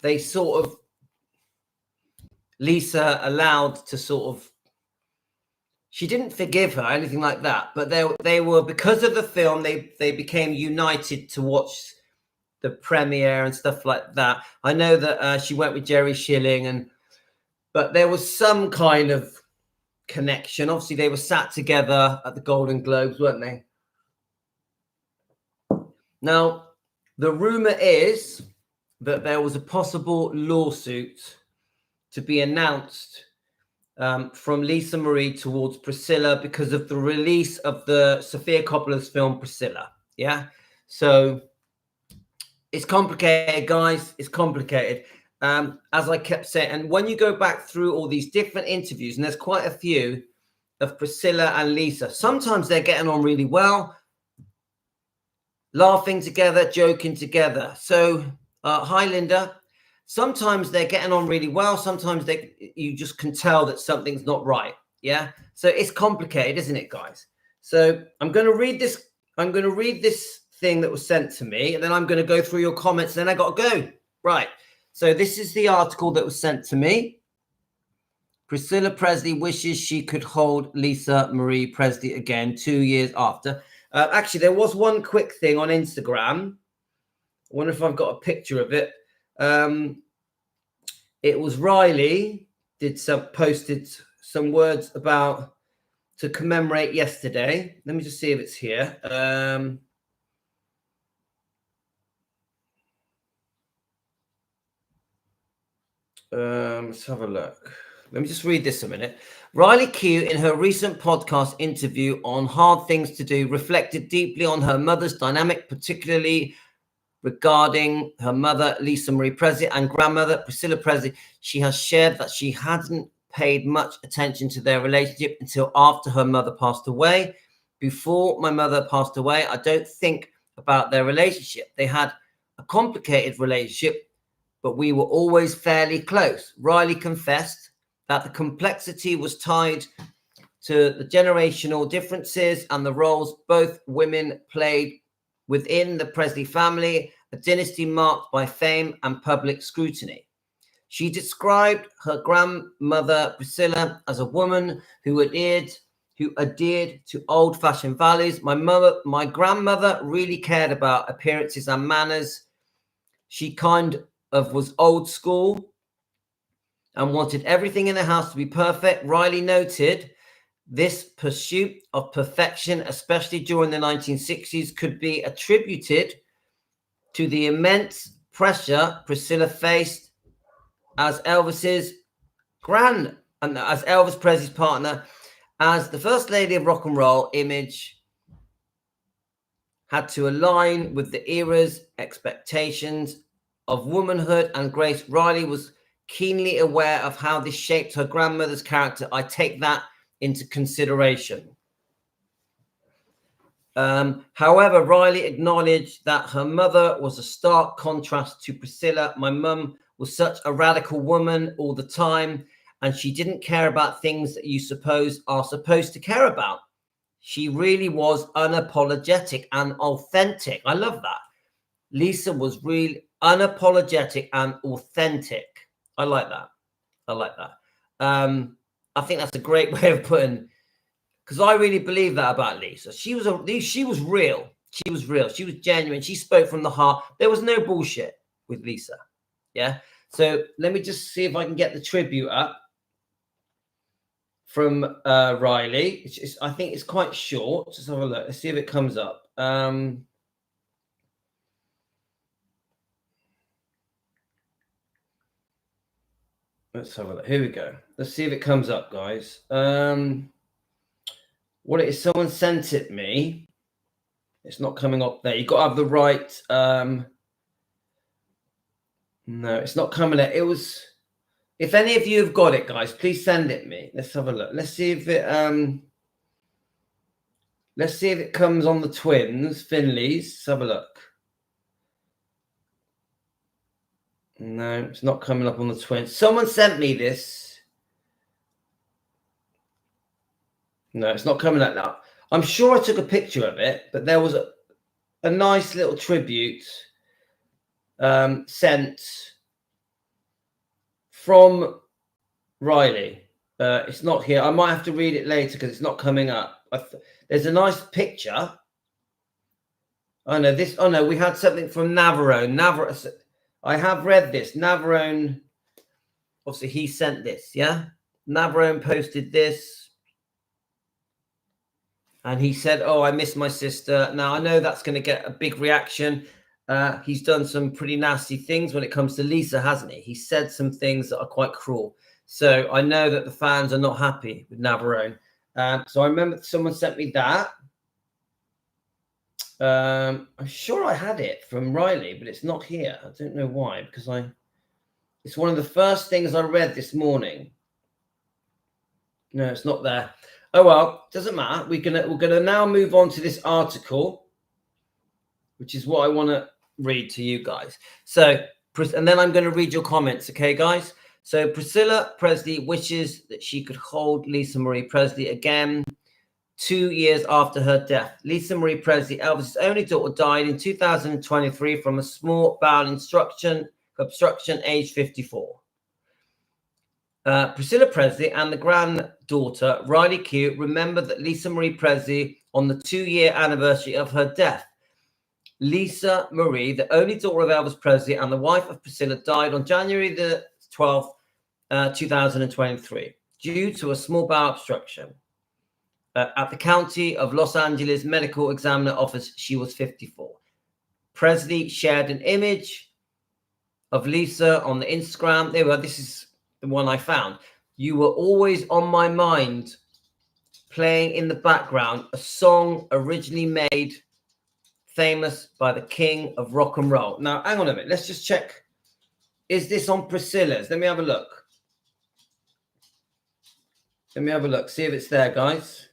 they sort of, Lisa allowed to sort of, she didn't forgive her, anything like that, but they were, because of the film, they became united to watch the premiere and stuff like that. I know that she went with Jerry Schilling, but there was some kind of connection. Obviously, they were sat together at the Golden Globes, weren't they? Now, the rumor is that there was a possible lawsuit to be announced from Lisa Marie towards Priscilla because of the release of the Sofia Coppola's film Priscilla. Yeah. So it's complicated, guys. It's complicated. As I kept saying, and when you go back through all these different interviews, and there's quite a few of Priscilla and Lisa, sometimes they're getting on really well, laughing together, joking together. So, hi, Linda. Sometimes they're getting on really well. Sometimes you just can tell that something's not right. Yeah. So it's complicated, isn't it, guys? So I'm going to read this. I'm going to read this thing that was sent to me, and then I'm going to go through your comments. And then I got to go. Right. So this is the article that was sent to me. Priscilla Presley wishes she could hold Lisa Marie Presley again 2 years after. Actually, there was one quick thing on Instagram. I wonder if I've got a picture of it. It was Riley posted some words about to commemorate yesterday. Let me just see if it's here. Let's have a look. Let me just read this a minute. Riley Q, in her recent podcast interview on Hard Things to Do, reflected deeply on her mother's dynamic, particularly regarding her mother, Lisa Marie Presley, and grandmother, Priscilla Presley. She has shared that she hadn't paid much attention to their relationship until after her mother passed away. Before my mother passed away, I don't think about their relationship. They had a complicated relationship, but we were always fairly close. Riley confessed that the complexity was tied to the generational differences and the roles both women played within the Presley family, a dynasty marked by fame and public scrutiny. She described her grandmother, Priscilla, as a woman who adhered to old-fashioned values. My grandmother really cared about appearances and manners. She kind of was old school and wanted everything in the house to be perfect. Riley noted this pursuit of perfection, especially during the 1960s, could be attributed to the immense pressure Priscilla faced as Elvis Presley's partner, as the first lady of rock and roll. Image had to align with the era's expectations of womanhood and grace. Riley was keenly aware of how this shaped her grandmother's character. I take that into consideration. However, Riley acknowledged that her mother was a stark contrast to Priscilla. My mum was such a radical woman all the time, and she didn't care about things that you are supposed to care about. She really was unapologetic and authentic. I love that. Lisa was really unapologetic and authentic. I like that. I think that's a great way of putting, because I really believe that about Lisa. She was real. She was real. She was genuine. She spoke from the heart. There was no bullshit with Lisa. Yeah. So let me just see if I can get the tribute up from Riley. I think it's quite short. Just have a look. Let's see if it comes up. Let's have a look. Here we go. Let's see if it comes up, guys. What it is, someone sent it me. It's not coming up there. You've got to have the right. No, it's not coming up. It was. If any of you have got it, guys, please send it me. Let's have a look. Let's see if it. Let's see if it comes on the twins, Finley's. Let's have a look. No, it's not coming up on the twins. Someone sent me this. No, it's not coming up now. I'm sure I took a picture of it, but there was a nice little tribute sent from Riley. It's not here. I might have to read it later because it's not coming up. There's a nice picture. Oh no, we had something from Navarone. I have read this. Navarone, obviously he sent this, yeah? Navarone posted this. And he said, oh, I miss my sister. Now, I know that's going to get a big reaction. He's done some pretty nasty things when it comes to Lisa, hasn't he? He said some things that are quite cruel. So I know that the fans are not happy with Navarone. So I remember someone sent me that. I'm sure I had it from Riley, but it's not here. I don't know why, because it's one of the first things I read this morning. No, it's not there. Oh well, doesn't matter. We're gonna now move on to this article, which is what I want to read to you guys. So, and then I'm going to read your comments, okay, guys? So Priscilla Presley wishes that she could hold Lisa Marie Presley again 2 years after her death. Lisa Marie Presley, Elvis' only daughter, died in 2023 from a small bowel obstruction, age 54. Priscilla Presley and the granddaughter, Riley Q, remember that Lisa Marie Presley on the 2-year anniversary of her death. Lisa Marie, the only daughter of Elvis Presley and the wife of Priscilla, died on January the 12th, 2023, due to a small bowel obstruction. At the County of Los Angeles Medical Examiner Office, she was 54. Presley shared an image of Lisa on the Instagram. There we are. This is the one I found. You were always on my mind, playing in the background, a song originally made famous by the king of rock and roll. Now, hang on a minute. Let's just check. Is this on Priscilla's? Let me have a look. Let me have a look. See if it's there, guys.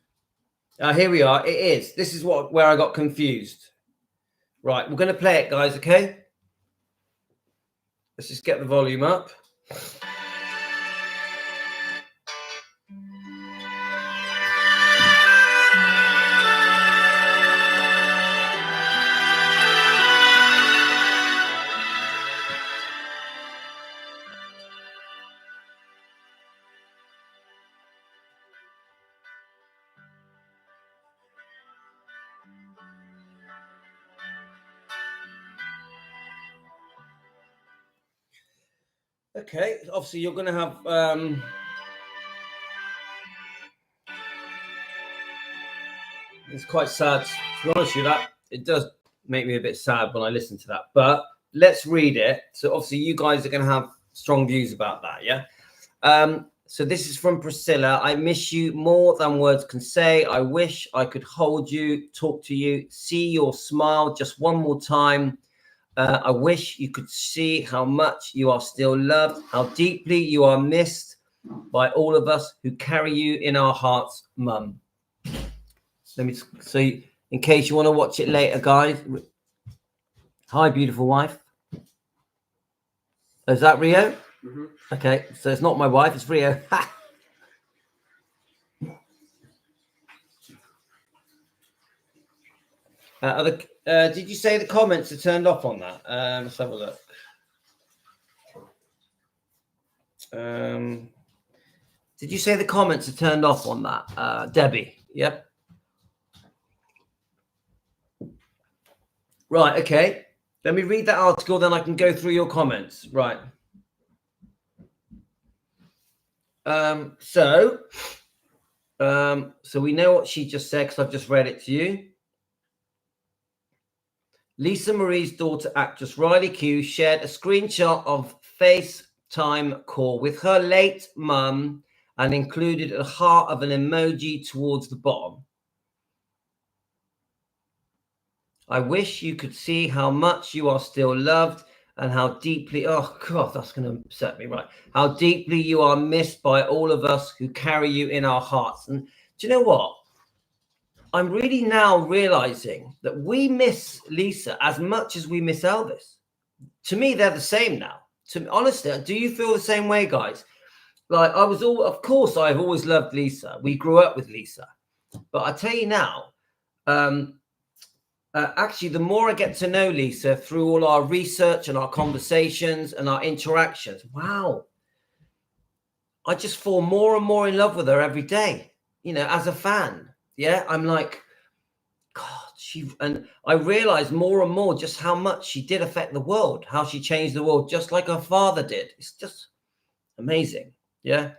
Here we are. It is. This is where I got confused. Right. We're going to play it, guys. Okay. Let's just get the volume up. Okay, obviously you're going to have it's quite sad. To be honest with you, that it does make me a bit sad when I listen to that. But let's read it. So obviously you guys are going to have strong views about that, yeah? So this is from Priscilla. I miss you more than words can say. I wish I could hold you, talk to you, see your smile just one more time. I wish you could see how much you are still loved, how deeply you are missed by all of us who carry you in our hearts, Mum. So in case you want to watch it later, guys. Hi, beautiful wife. Is that Rio? Mm-hmm. Okay, so it's not my wife, it's Rio. Did you say the comments are turned off on that? Let's have a look. Did you say the comments are turned off on that, Debbie? Yep. Right, okay. Let me read that article, then I can go through your comments. Right. So we know what she just said because I've just read it to you. Lisa Marie's daughter, actress Riley Q, shared a screenshot of FaceTime call with her late mum and included a heart of an emoji towards the bottom. I wish you could see how much you are still loved and how deeply, oh God, that's going to upset me, right? How deeply you are missed by all of us who carry you in our hearts. And do you know what? I'm really now realizing that we miss Lisa as much as we miss Elvis. To me, they're the same now. Honestly, do you feel the same way, guys? Like of course, I've always loved Lisa. We grew up with Lisa. But I tell you now, actually, the more I get to know Lisa through all our research and our conversations and our interactions, wow, I just fall more and more in love with her every day, as a fan. Yeah, I'm like, God, and I realize more and more just how much she did affect the world, how she changed the world, just like her father did. It's just amazing. Yeah.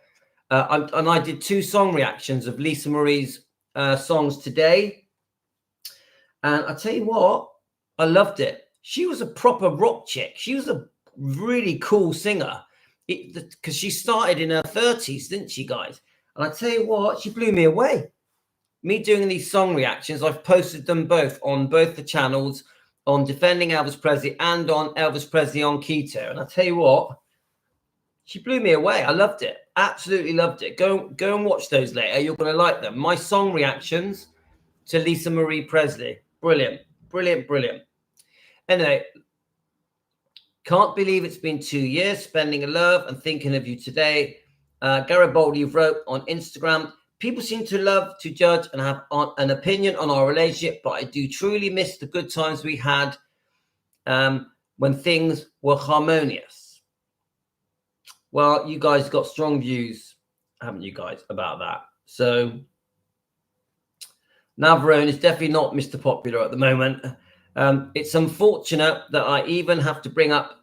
And I did 2 song reactions of Lisa Marie's songs today. And I tell you what, I loved it. She was a proper rock chick. She was a really cool singer. because she started in her 30s, didn't she, guys? And I tell you what, she blew me away. Me doing these song reactions, I've posted them both on both the channels, on Defending Elvis Presley and on Elvis Presley on Keto. And I tell you what, she blew me away. I loved it. Absolutely loved it. Go and watch those later. You're going to like them. My song reactions to Lisa Marie Presley. Brilliant. Brilliant. Brilliant. Anyway, can't believe it's been 2 years spending a love and thinking of you today. Garibaldi wrote on Instagram, people seem to love to judge and have an opinion on our relationship, but I do truly miss the good times we had when things were harmonious. Well, you guys got strong views, haven't you guys, about that? So Navarone is definitely not Mr. Popular at the moment. It's unfortunate that I even have to bring up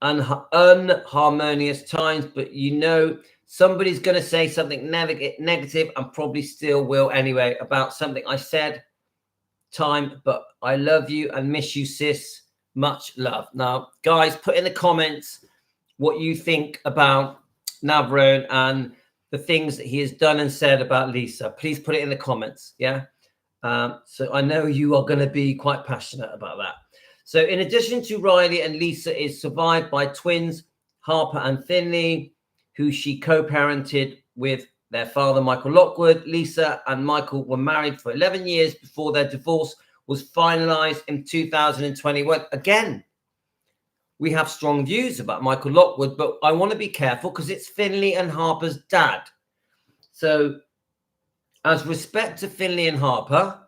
unharmonious times, but you know somebody's going to say something negative and probably still will anyway about something I said. But I love you and miss you, sis. Much love. Now, guys, put in the comments what you think about Navarone and the things that he has done and said about Lisa. Please put it in the comments. Yeah. So I know you are going to be quite passionate about that. So in addition to Riley, and Lisa is survived by twins, Harper and Finley, who she co-parented with their father, Michael Lockwood. Lisa and Michael were married for 11 years before their divorce was finalized in 2021. Again, we have strong views about Michael Lockwood, but I want to be careful because it's Finley and Harper's dad. So as respect to Finley and Harper,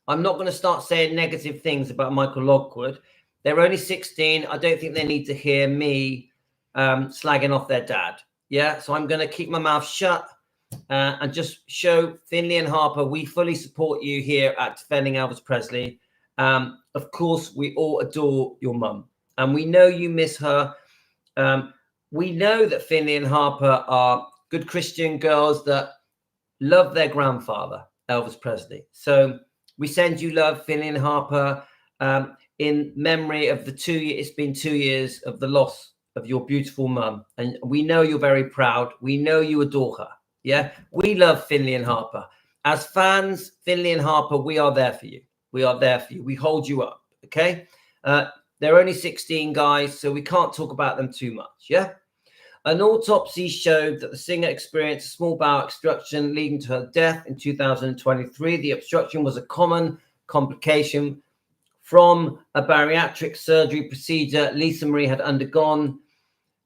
I'm not going to start saying negative things about Michael Lockwood. They're only 16. I don't think they need to hear me slagging off their dad. Yeah, so I'm going to keep my mouth shut and just show Finley and Harper, we fully support you here at Defending Elvis Presley. Of course, we all adore your mum, and we know you miss her. We know that Finley and Harper are good Christian girls that love their grandfather, Elvis Presley. So we send you love, Finley and Harper, in memory of the 2 years. It's been 2 years of the loss of your beautiful mum. And we know you're very proud. We know you adore her. Yeah, we love Finley and Harper. As fans, Finley and Harper, we are there for you. We are there for you. We hold you up. Okay. They're only 16 guys, so we can't talk about them too much. Yeah. An autopsy showed that the singer experienced a small bowel obstruction leading to her death in 2023. The obstruction was a common complication from a bariatric surgery procedure Lisa Marie had undergone.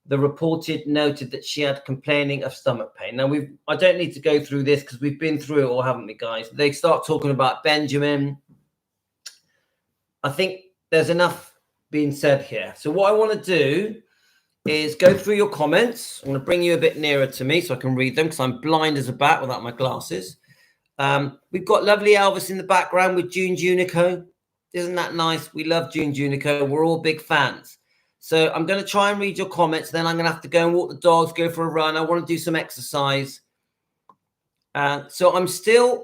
The reported noted that she had complaining of stomach pain. Now, I don't need to go through this because we've been through it all, haven't we, guys? They start talking about Benjamin. I think there's enough being said here. So what I want to do is go through your comments. I'm going to bring you a bit nearer to me so I can read them because I'm blind as a bat without my glasses. We've got lovely Elvis in the background with June Junico. Isn't that nice? We love June Junico. We're all big fans. So I'm going to try and read your comments. Then I'm going to have to go and walk the dogs, go for a run. I want to do some exercise. So I'm still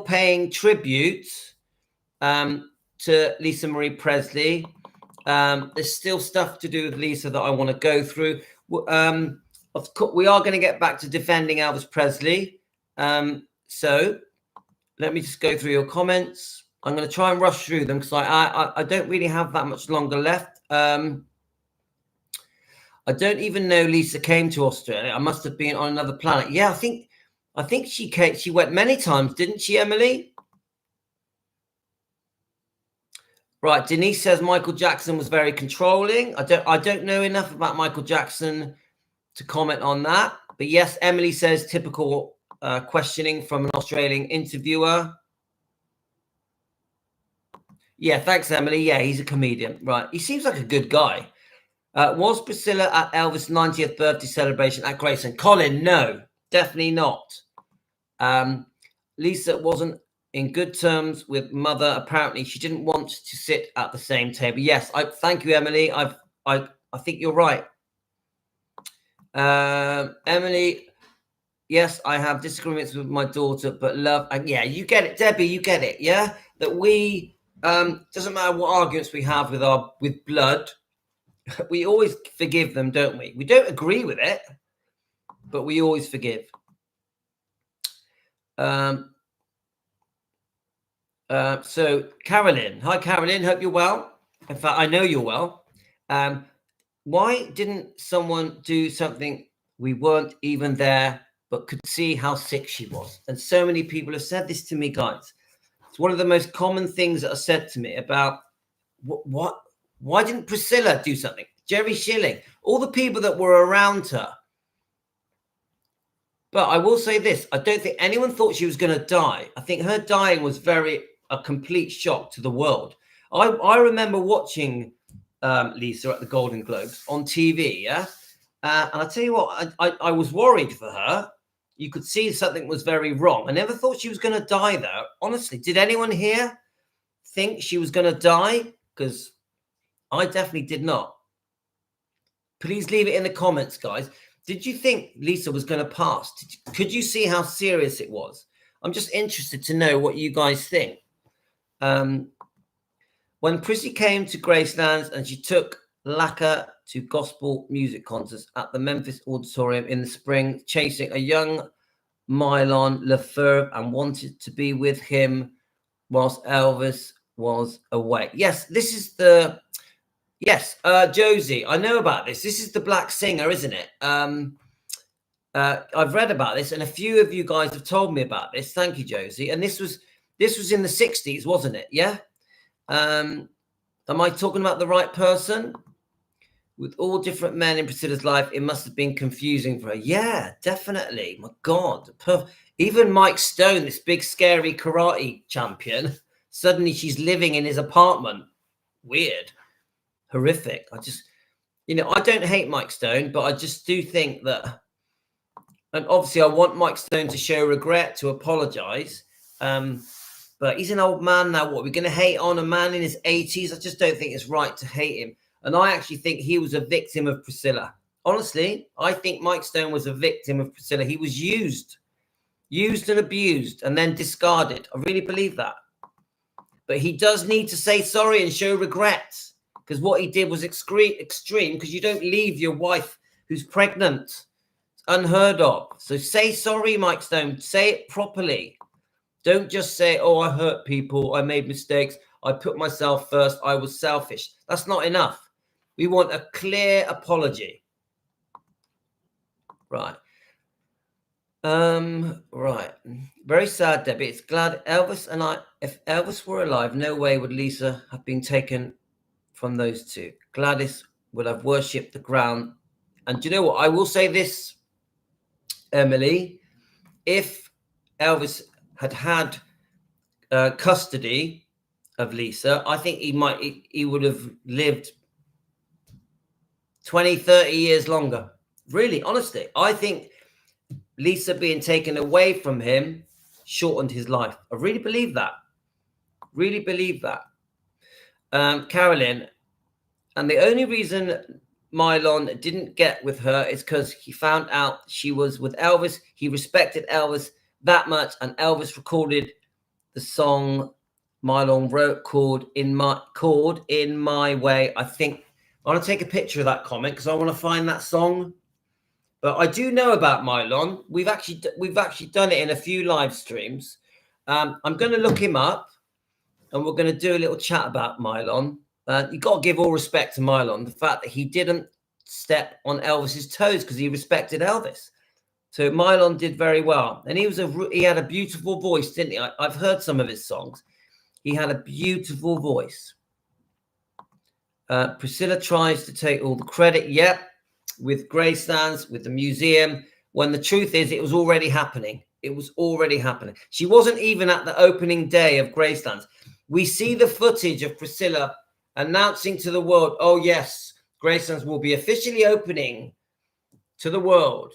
paying tribute to Lisa Marie Presley. There's still stuff to do with Lisa that I want to go through. Of course, we are going to get back to Defending Elvis Presley. So let me just go through your comments. I'm going to try and rush through them because I don't really have that much longer left. I don't even know Lisa came to Australia. I must have been on another planet. Yeah, I think she came. She went many times, didn't she, Emily? Right. Denise says Michael Jackson was very controlling. I don't know enough about Michael Jackson to comment on that. But yes, Emily says typical questioning from an Australian interviewer. Yeah, thanks, Emily. Yeah, he's a comedian. Right. He seems like a good guy. Was Priscilla at Elvis' 90th birthday celebration at Graceland? Colin, no, definitely not. Lisa wasn't in good terms with mother. Apparently, she didn't want to sit at the same table. Yes, thank you, Emily. I think you're right. Emily, yes, I have disagreements with my daughter, but love. Yeah, you get it, Debbie. You get it. Yeah, that we doesn't matter what arguments we have with blood. We always forgive them, don't we? We don't agree with it, but we always forgive. So Carolyn, hi Carolyn, hope you're well. In fact, I know you're well. Why didn't someone do something? We weren't even there, but could see how sick she was. And so many people have said this to me, guys. It's one of the most common things that are said to me about what why didn't Priscilla do something? Jerry Schilling, all the people that were around her. But I will say this, I don't think anyone thought she was going to die. I think her dying was a complete shock to the world. I remember watching Lisa at the Golden Globes on TV, yeah? And I tell you what, I was worried for her. You could see something was very wrong. I never thought she was going to die, though. Honestly, did anyone here think she was going to die? Because I definitely did not. Please leave it in the comments, guys. Did you think Lisa was going to pass? Could you see how serious it was? I'm just interested to know what you guys think. When Prissy came to Gracelands and she took Lacquer to gospel music concerts at the Memphis Auditorium in the spring, chasing a young Mylon Lefebvre and wanted to be with him whilst Elvis was away. Yes, this is the... Yes, Josie, I know about this. This is the black singer, isn't it? I've read about this, and a few of you guys have told me about this. Thank you, Josie. And this was in the 60s, wasn't it? Yeah. Am I talking about the right person? With all different men in Priscilla's life, it must have been confusing for her. Yeah, definitely. My God. Even Mike Stone, this big, scary karate champion, suddenly she's living in his apartment. Weird. Horrific. I just, I don't hate Mike Stone, but I just do think that, and obviously I want Mike Stone to show regret, to apologize. But he's an old man now. What, we're going to hate on a man in his 80s? I just don't think it's right to hate him. And I actually think he was a victim of Priscilla. Honestly, I think Mike Stone was a victim of Priscilla. He was used and abused and then discarded. I really believe that. But he does need to say sorry and show regret. Because what he did was extreme, because you don't leave your wife who's pregnant. It's unheard of. So say sorry, Mike Stone. Say it properly. Don't just say, oh, I hurt people. I made mistakes. I put myself first. I was selfish. That's not enough. We want a clear apology. Right. Right. Very sad, Debbie. It's glad Elvis and I, if Elvis were alive, no way would Lisa have been taken from those two. Gladys would have worshipped the ground. And do you know what? I will say this, Emily. If Elvis had custody of Lisa, I think he would have lived 20, 30 years longer. Really, honestly. I think Lisa being taken away from him shortened his life. I really believe that. Really believe that. Carolyn, and the only reason Mylon didn't get with her is because he found out she was with Elvis. He respected Elvis that much, and Elvis recorded the song Mylon wrote called In My Way. I think I want to take a picture of that comment because I want to find that song. But I do know about Mylon. We've actually done it in a few live streams. I'm going to look him up, and we're going to do a little chat about Mylon. You've got to give all respect to Mylon. The fact that he didn't step on Elvis's toes because he respected Elvis. So Mylon did very well. And he had a beautiful voice, didn't he? I've heard some of his songs. He had a beautiful voice. Priscilla tries to take all the credit. Yep. With Gracelands, with the museum, when the truth is it was already happening. It was already happening. She wasn't even at the opening day of Gracelands. We see the footage of Priscilla announcing to the world, oh yes, Gracelands will be officially opening to the world.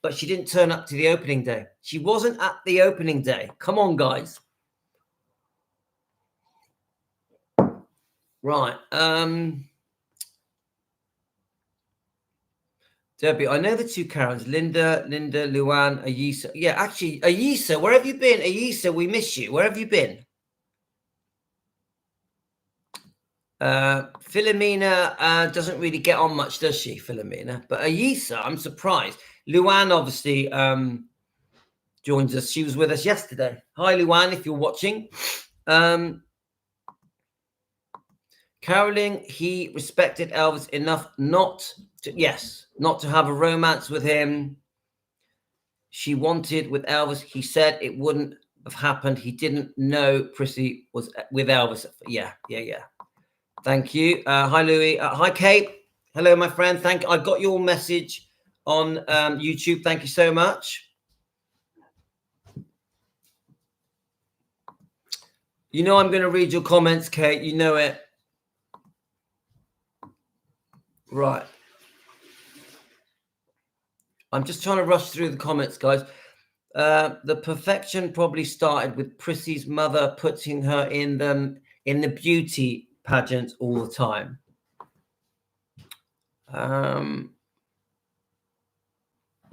But she didn't turn up to the opening day. She wasn't at the opening day. Come on, guys. Right. Debbie, I know the two Karens, Linda, Luann, Ayisa. Yeah, actually, Ayisa, where have you been? Ayisa, we miss you. Where have you been? Philomena doesn't really get on much, does she, Philomena? But Ayisa, I'm surprised. Luann obviously joins us. She was with us yesterday. Hi, Luann, if you're watching. Caroline, he respected Elvis enough not to have a romance with him. She wanted with Elvis. He said it wouldn't have happened. He didn't know Prissy was with Elvis. Yeah. Thank you. Hi, Louis. Hi, Kate. Hello, my friend. I got your message on YouTube. Thank you so much. You know I'm going to read your comments, Kate. You know it. Right. I'm just trying to rush through the comments, guys. The perfection probably started with Prissy's mother putting her in the beauty pageant all the time. I'm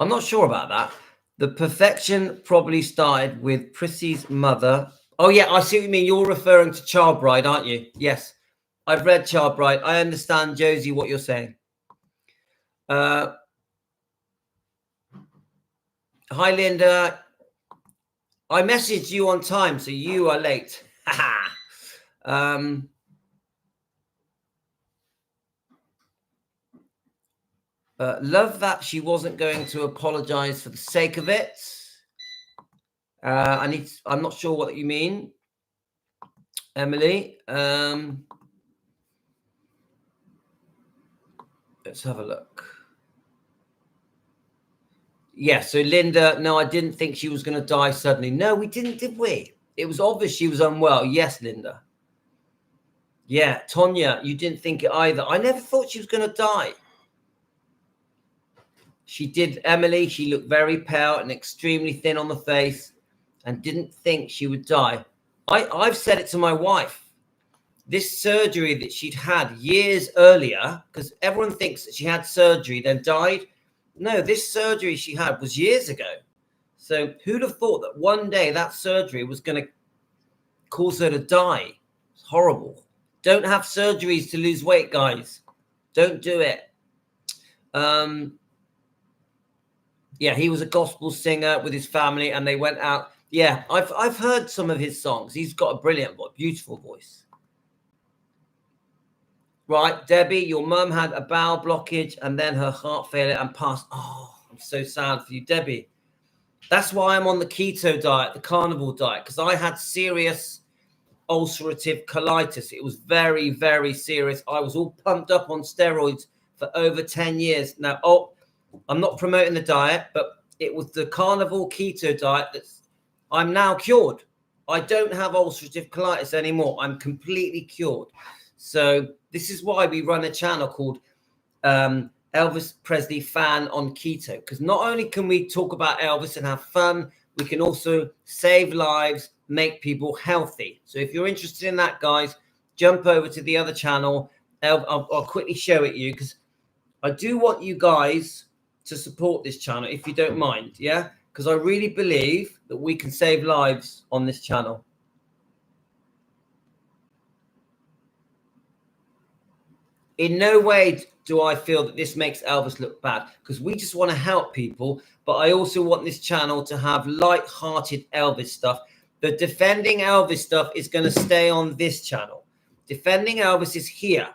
not sure about that. The perfection probably started with Prissy's mother. Oh, yeah, I see what you mean. You're referring to Child Bride, aren't you? Yes, I've read Child Bride. I understand, Josie, what you're saying. Hi, Linda. I messaged you on time, so you are late. Love that she wasn't going to apologize for the sake of it. I'm not sure what you mean, Emily. Let's have a look. Yeah, so Linda, no, I didn't think she was going to die suddenly. No, we didn't, did we? It was obvious she was unwell. Yes, Linda. Yeah, Tonya, you didn't think it either. I never thought she was going to die. She did, Emily. She looked very pale and extremely thin on the face and didn't think she would die. I've said it to my wife. This surgery that she'd had years earlier, because everyone thinks that she had surgery, then died. No, this surgery she had was years ago. So who'd have thought that one day that surgery was going to cause her to die? It's horrible. Don't have surgeries to lose weight, guys. Don't do it. Yeah, he was a gospel singer with his family, and they went out. Yeah, I've heard some of his songs. He's got a brilliant voice, beautiful voice. Right, Debbie, your mum had a bowel blockage and then her heart failure and passed. Oh, I'm so sad for you, Debbie. That's why I'm on the keto diet, the carnivore diet, because I had serious ulcerative colitis. It was very, very serious. I was all pumped up on steroids for over 10 years. Now, I'm not promoting the diet, but it was the carnivore keto diet I'm now cured. I don't have ulcerative colitis anymore. I'm completely cured. So this is why we run a channel called Elvis Presley Fan on Keto, because not only can we talk about Elvis and have fun, we can also save lives, make people healthy. So if you're interested in that, guys, jump over to the other channel. I'll quickly show it you, because I do want you guys to support this channel, if you don't mind, yeah? Because I really believe that we can save lives on this channel. In no way do I feel that this makes Elvis look bad, because we just want to help people. But I also want this channel to have light-hearted Elvis stuff. The Defending Elvis stuff is going to stay on this channel. Defending Elvis is here.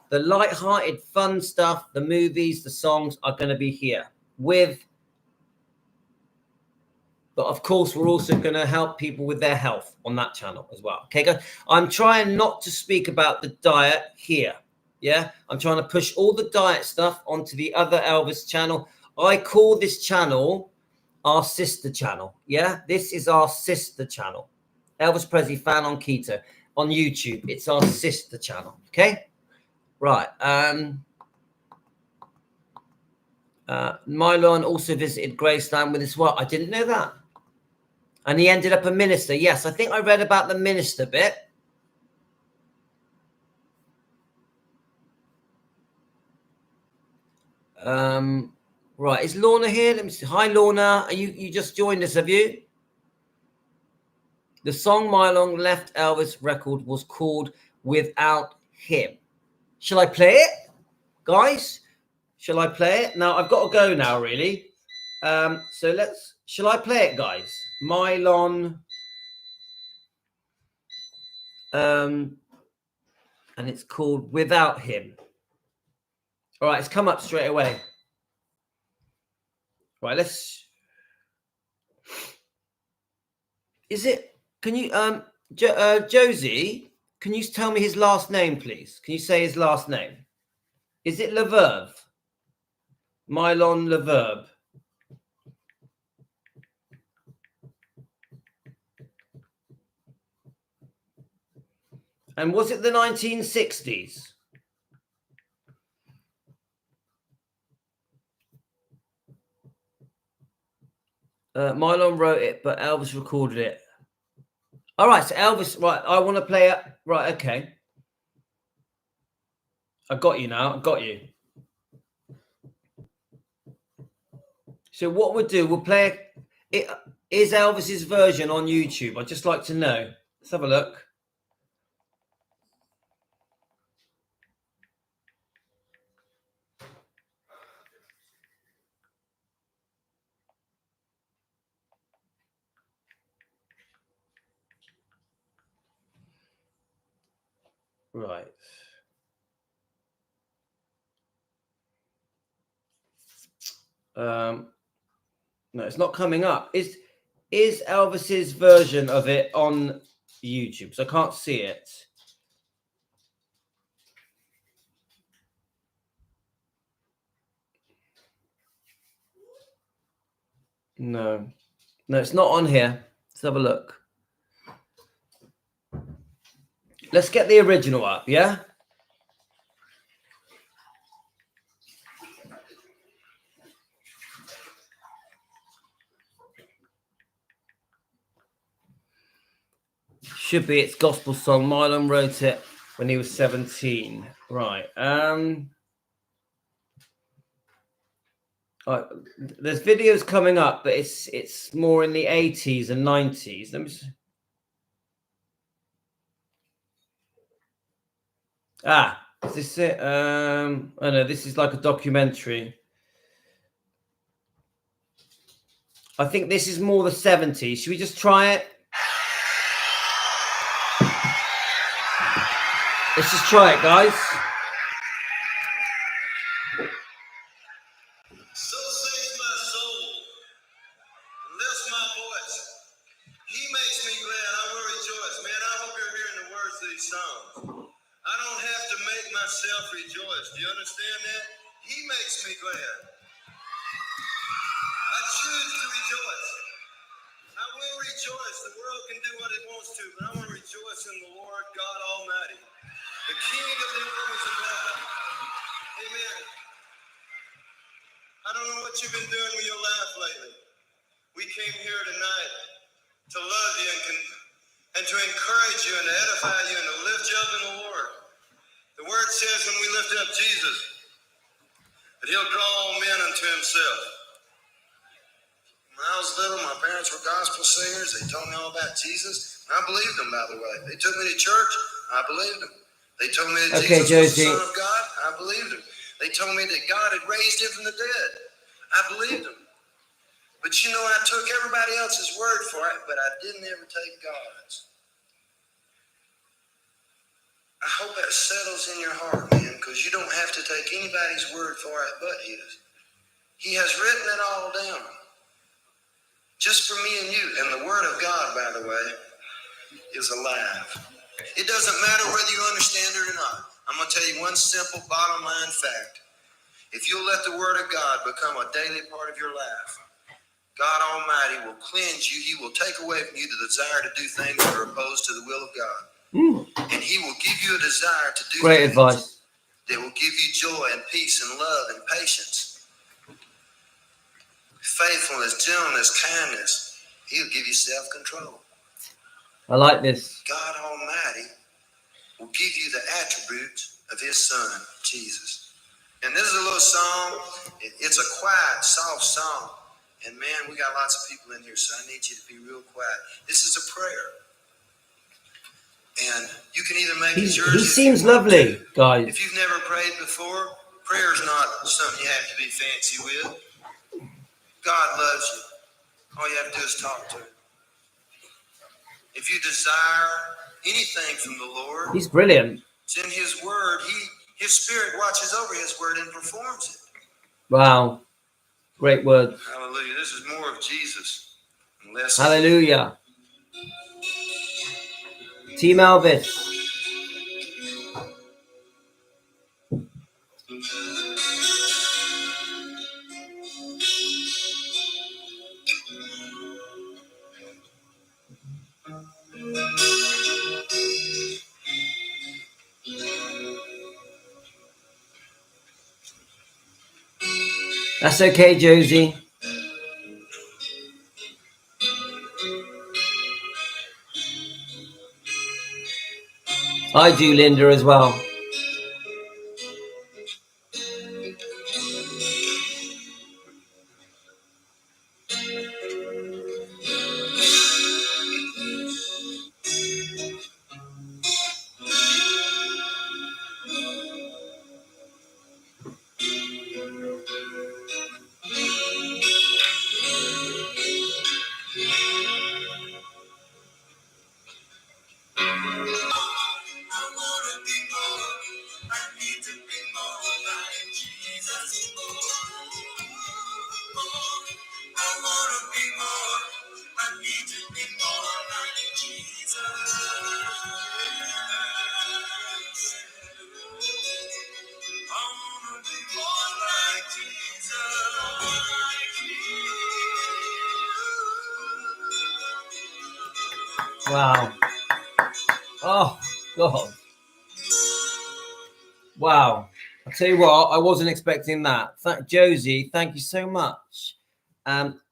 The light-hearted, fun stuff, the movies, the songs are going to be here. But of course, we're also going to help people with their health on that channel as well. Okay, guys? I'm trying not to speak about the diet here. Yeah, I'm trying to push all the diet stuff onto the other Elvis channel. I call this channel our sister channel. Yeah, this is our sister channel. Elvis Presley Fan on Keto on YouTube. It's our sister channel. Okay, right. Mylon also visited Graceland with his wife. I didn't know that. And he ended up a minister. Yes, I think I read about the minister bit. Right, is Lorna here? Let me see. Hi, Lorna. You just joined us, have you? The song My Long Left Elvis record was called Without him. Shall I play it, guys? Shall I play it? Now, I've got to go now, really. Shall I play it, guys? Mylon. And it's called Without Him. All right, it's come up straight away. Right, let's. Is it? Can you, Josie? Can you tell me his last name, please? Can you say his last name? Is it Leverve? Mylon Leverve. And was it the 1960s? Mylon wrote it, but Elvis recorded it. All right, so Elvis, right, I want to play it. Right, okay. I got you now. I got you. So what we'll do, we'll play it. Is Elvis's version on YouTube? I'd just like to know. Let's have a look. Right. No, it's not coming up. Is Elvis's version of it on YouTube? So I can't see it. No, it's not on here. Let's have a look. Let's get the original up, yeah? Should be its gospel song. Mylon wrote it when he was 17. Right. There's videos coming up, but it's more in the 80s and 90s. Let me see. Is this it? Oh no, this is like a documentary. I think this is more the 70s. Should we just try it? Let's just try it, guys. So sings my soul, lifts my voice. He makes me glad, I will rejoice. Man, I hope you're hearing the words of these songs. I don't have to make myself rejoice. Do you understand that? He makes me glad. I choose to rejoice. I will rejoice. The world can do what it wants to, but I want to rejoice in the Lord God Almighty, the King of the armies of heaven. Amen. I don't know what you've been doing with your life lately. We came here tonight to love you and to encourage you and to edify you and to lift you up in the Lord. The word says when we lift up Jesus, that he'll draw all men unto himself. When I was little, my parents were gospel singers. They told me all about Jesus. I believed them, by the way. They took me to church. I believed them. They told me that Jesus was the Son of God. I believed them. They told me that God had raised him from the dead. I believed them. But you know, I took everybody else's word for it, but I didn't ever take God's. I hope that settles in your heart, man, because you don't have to take anybody's word for it but his. He has written it all down. Just for me and you. And the word of God, by the way, is alive. It doesn't matter whether you understand it or not. I'm going to tell you one simple bottom line fact. If you'll let the word of God become a daily part of your life, God Almighty will cleanse you. He will take away from you the desire to do things that are opposed to the will of God. And he will give you a desire to do Great things advice. that will give you joy and peace and love and patience, faithfulness, gentleness, kindness. He'll give you self-control. I like this. God Almighty will give you the attributes of his son, Jesus. And this is a little song. It's a quiet, soft song. And man, we got lots of people in here, so I need you to be real quiet. This is a prayer. And you can either make He it yours. seems lovely, guys. If you've never prayed before, prayer's not something you have to be fancy with. God loves you. All you have to do is talk to him. If you desire anything from the Lord, He's brilliant. it's in his word. His spirit watches over his word and performs it. Wow. Great word. Hallelujah. This is more of Jesus. Less Hallelujah. Team Elvis. That's okay, Josie. I do, Linda, as well. Wow. Oh, God. Wow. I'll tell you what, I wasn't expecting that. Josie, thank you so much.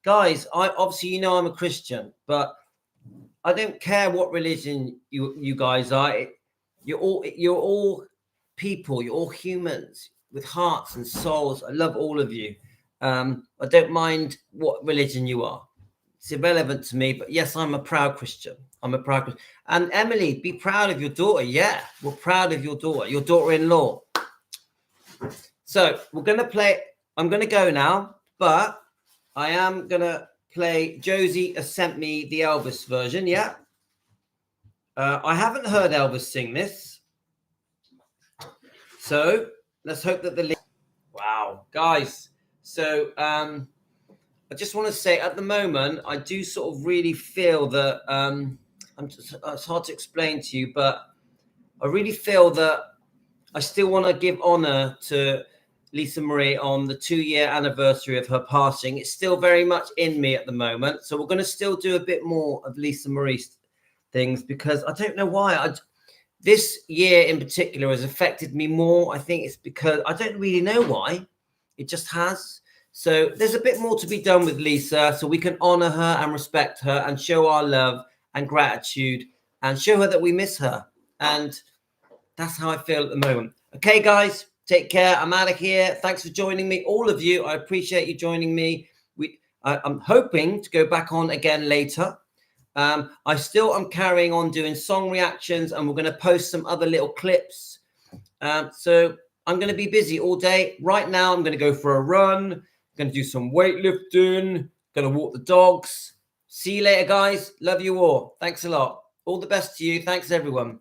Guys, obviously, you know I'm a Christian, but I don't care what religion you guys are. You're all people. You're all humans with hearts and souls. I love all of you. I don't mind what religion you are. It's irrelevant to me, but yes, I'm a proud Christian. I'm a proud Christian. And Emily, be proud of your daughter. Yeah, we're proud of your daughter-in-law. So we're going to play. I'm going to go now, but I am going to play. Josie has sent me the Elvis version. Yeah. I haven't heard Elvis sing this. So let's hope that wow, guys. So, I just want to say at the moment, I do sort of really feel that it's hard to explain to you, but I really feel that I still want to give honor to Lisa Marie on the 2-year anniversary of her passing. It's still very much in me at the moment. So we're going to still do a bit more of Lisa Marie's things because I don't know why. This year in particular has affected me more. I think it's because I don't really know why. It just has. So there's a bit more to be done with Lisa so we can honor her and respect her and show our love and gratitude and show her that we miss her. And that's how I feel at the moment. Okay, guys, take care. I'm out of here. Thanks for joining me. All of you, I appreciate you joining me. I'm hoping to go back on again later. I still am carrying on doing song reactions and we're going to post some other little clips. So I'm going to be busy all day. Right now, I'm going to go for a run. Going to do some weightlifting, going to walk the dogs. See you later, guys. Love you all. Thanks a lot. All the best to you. Thanks, everyone.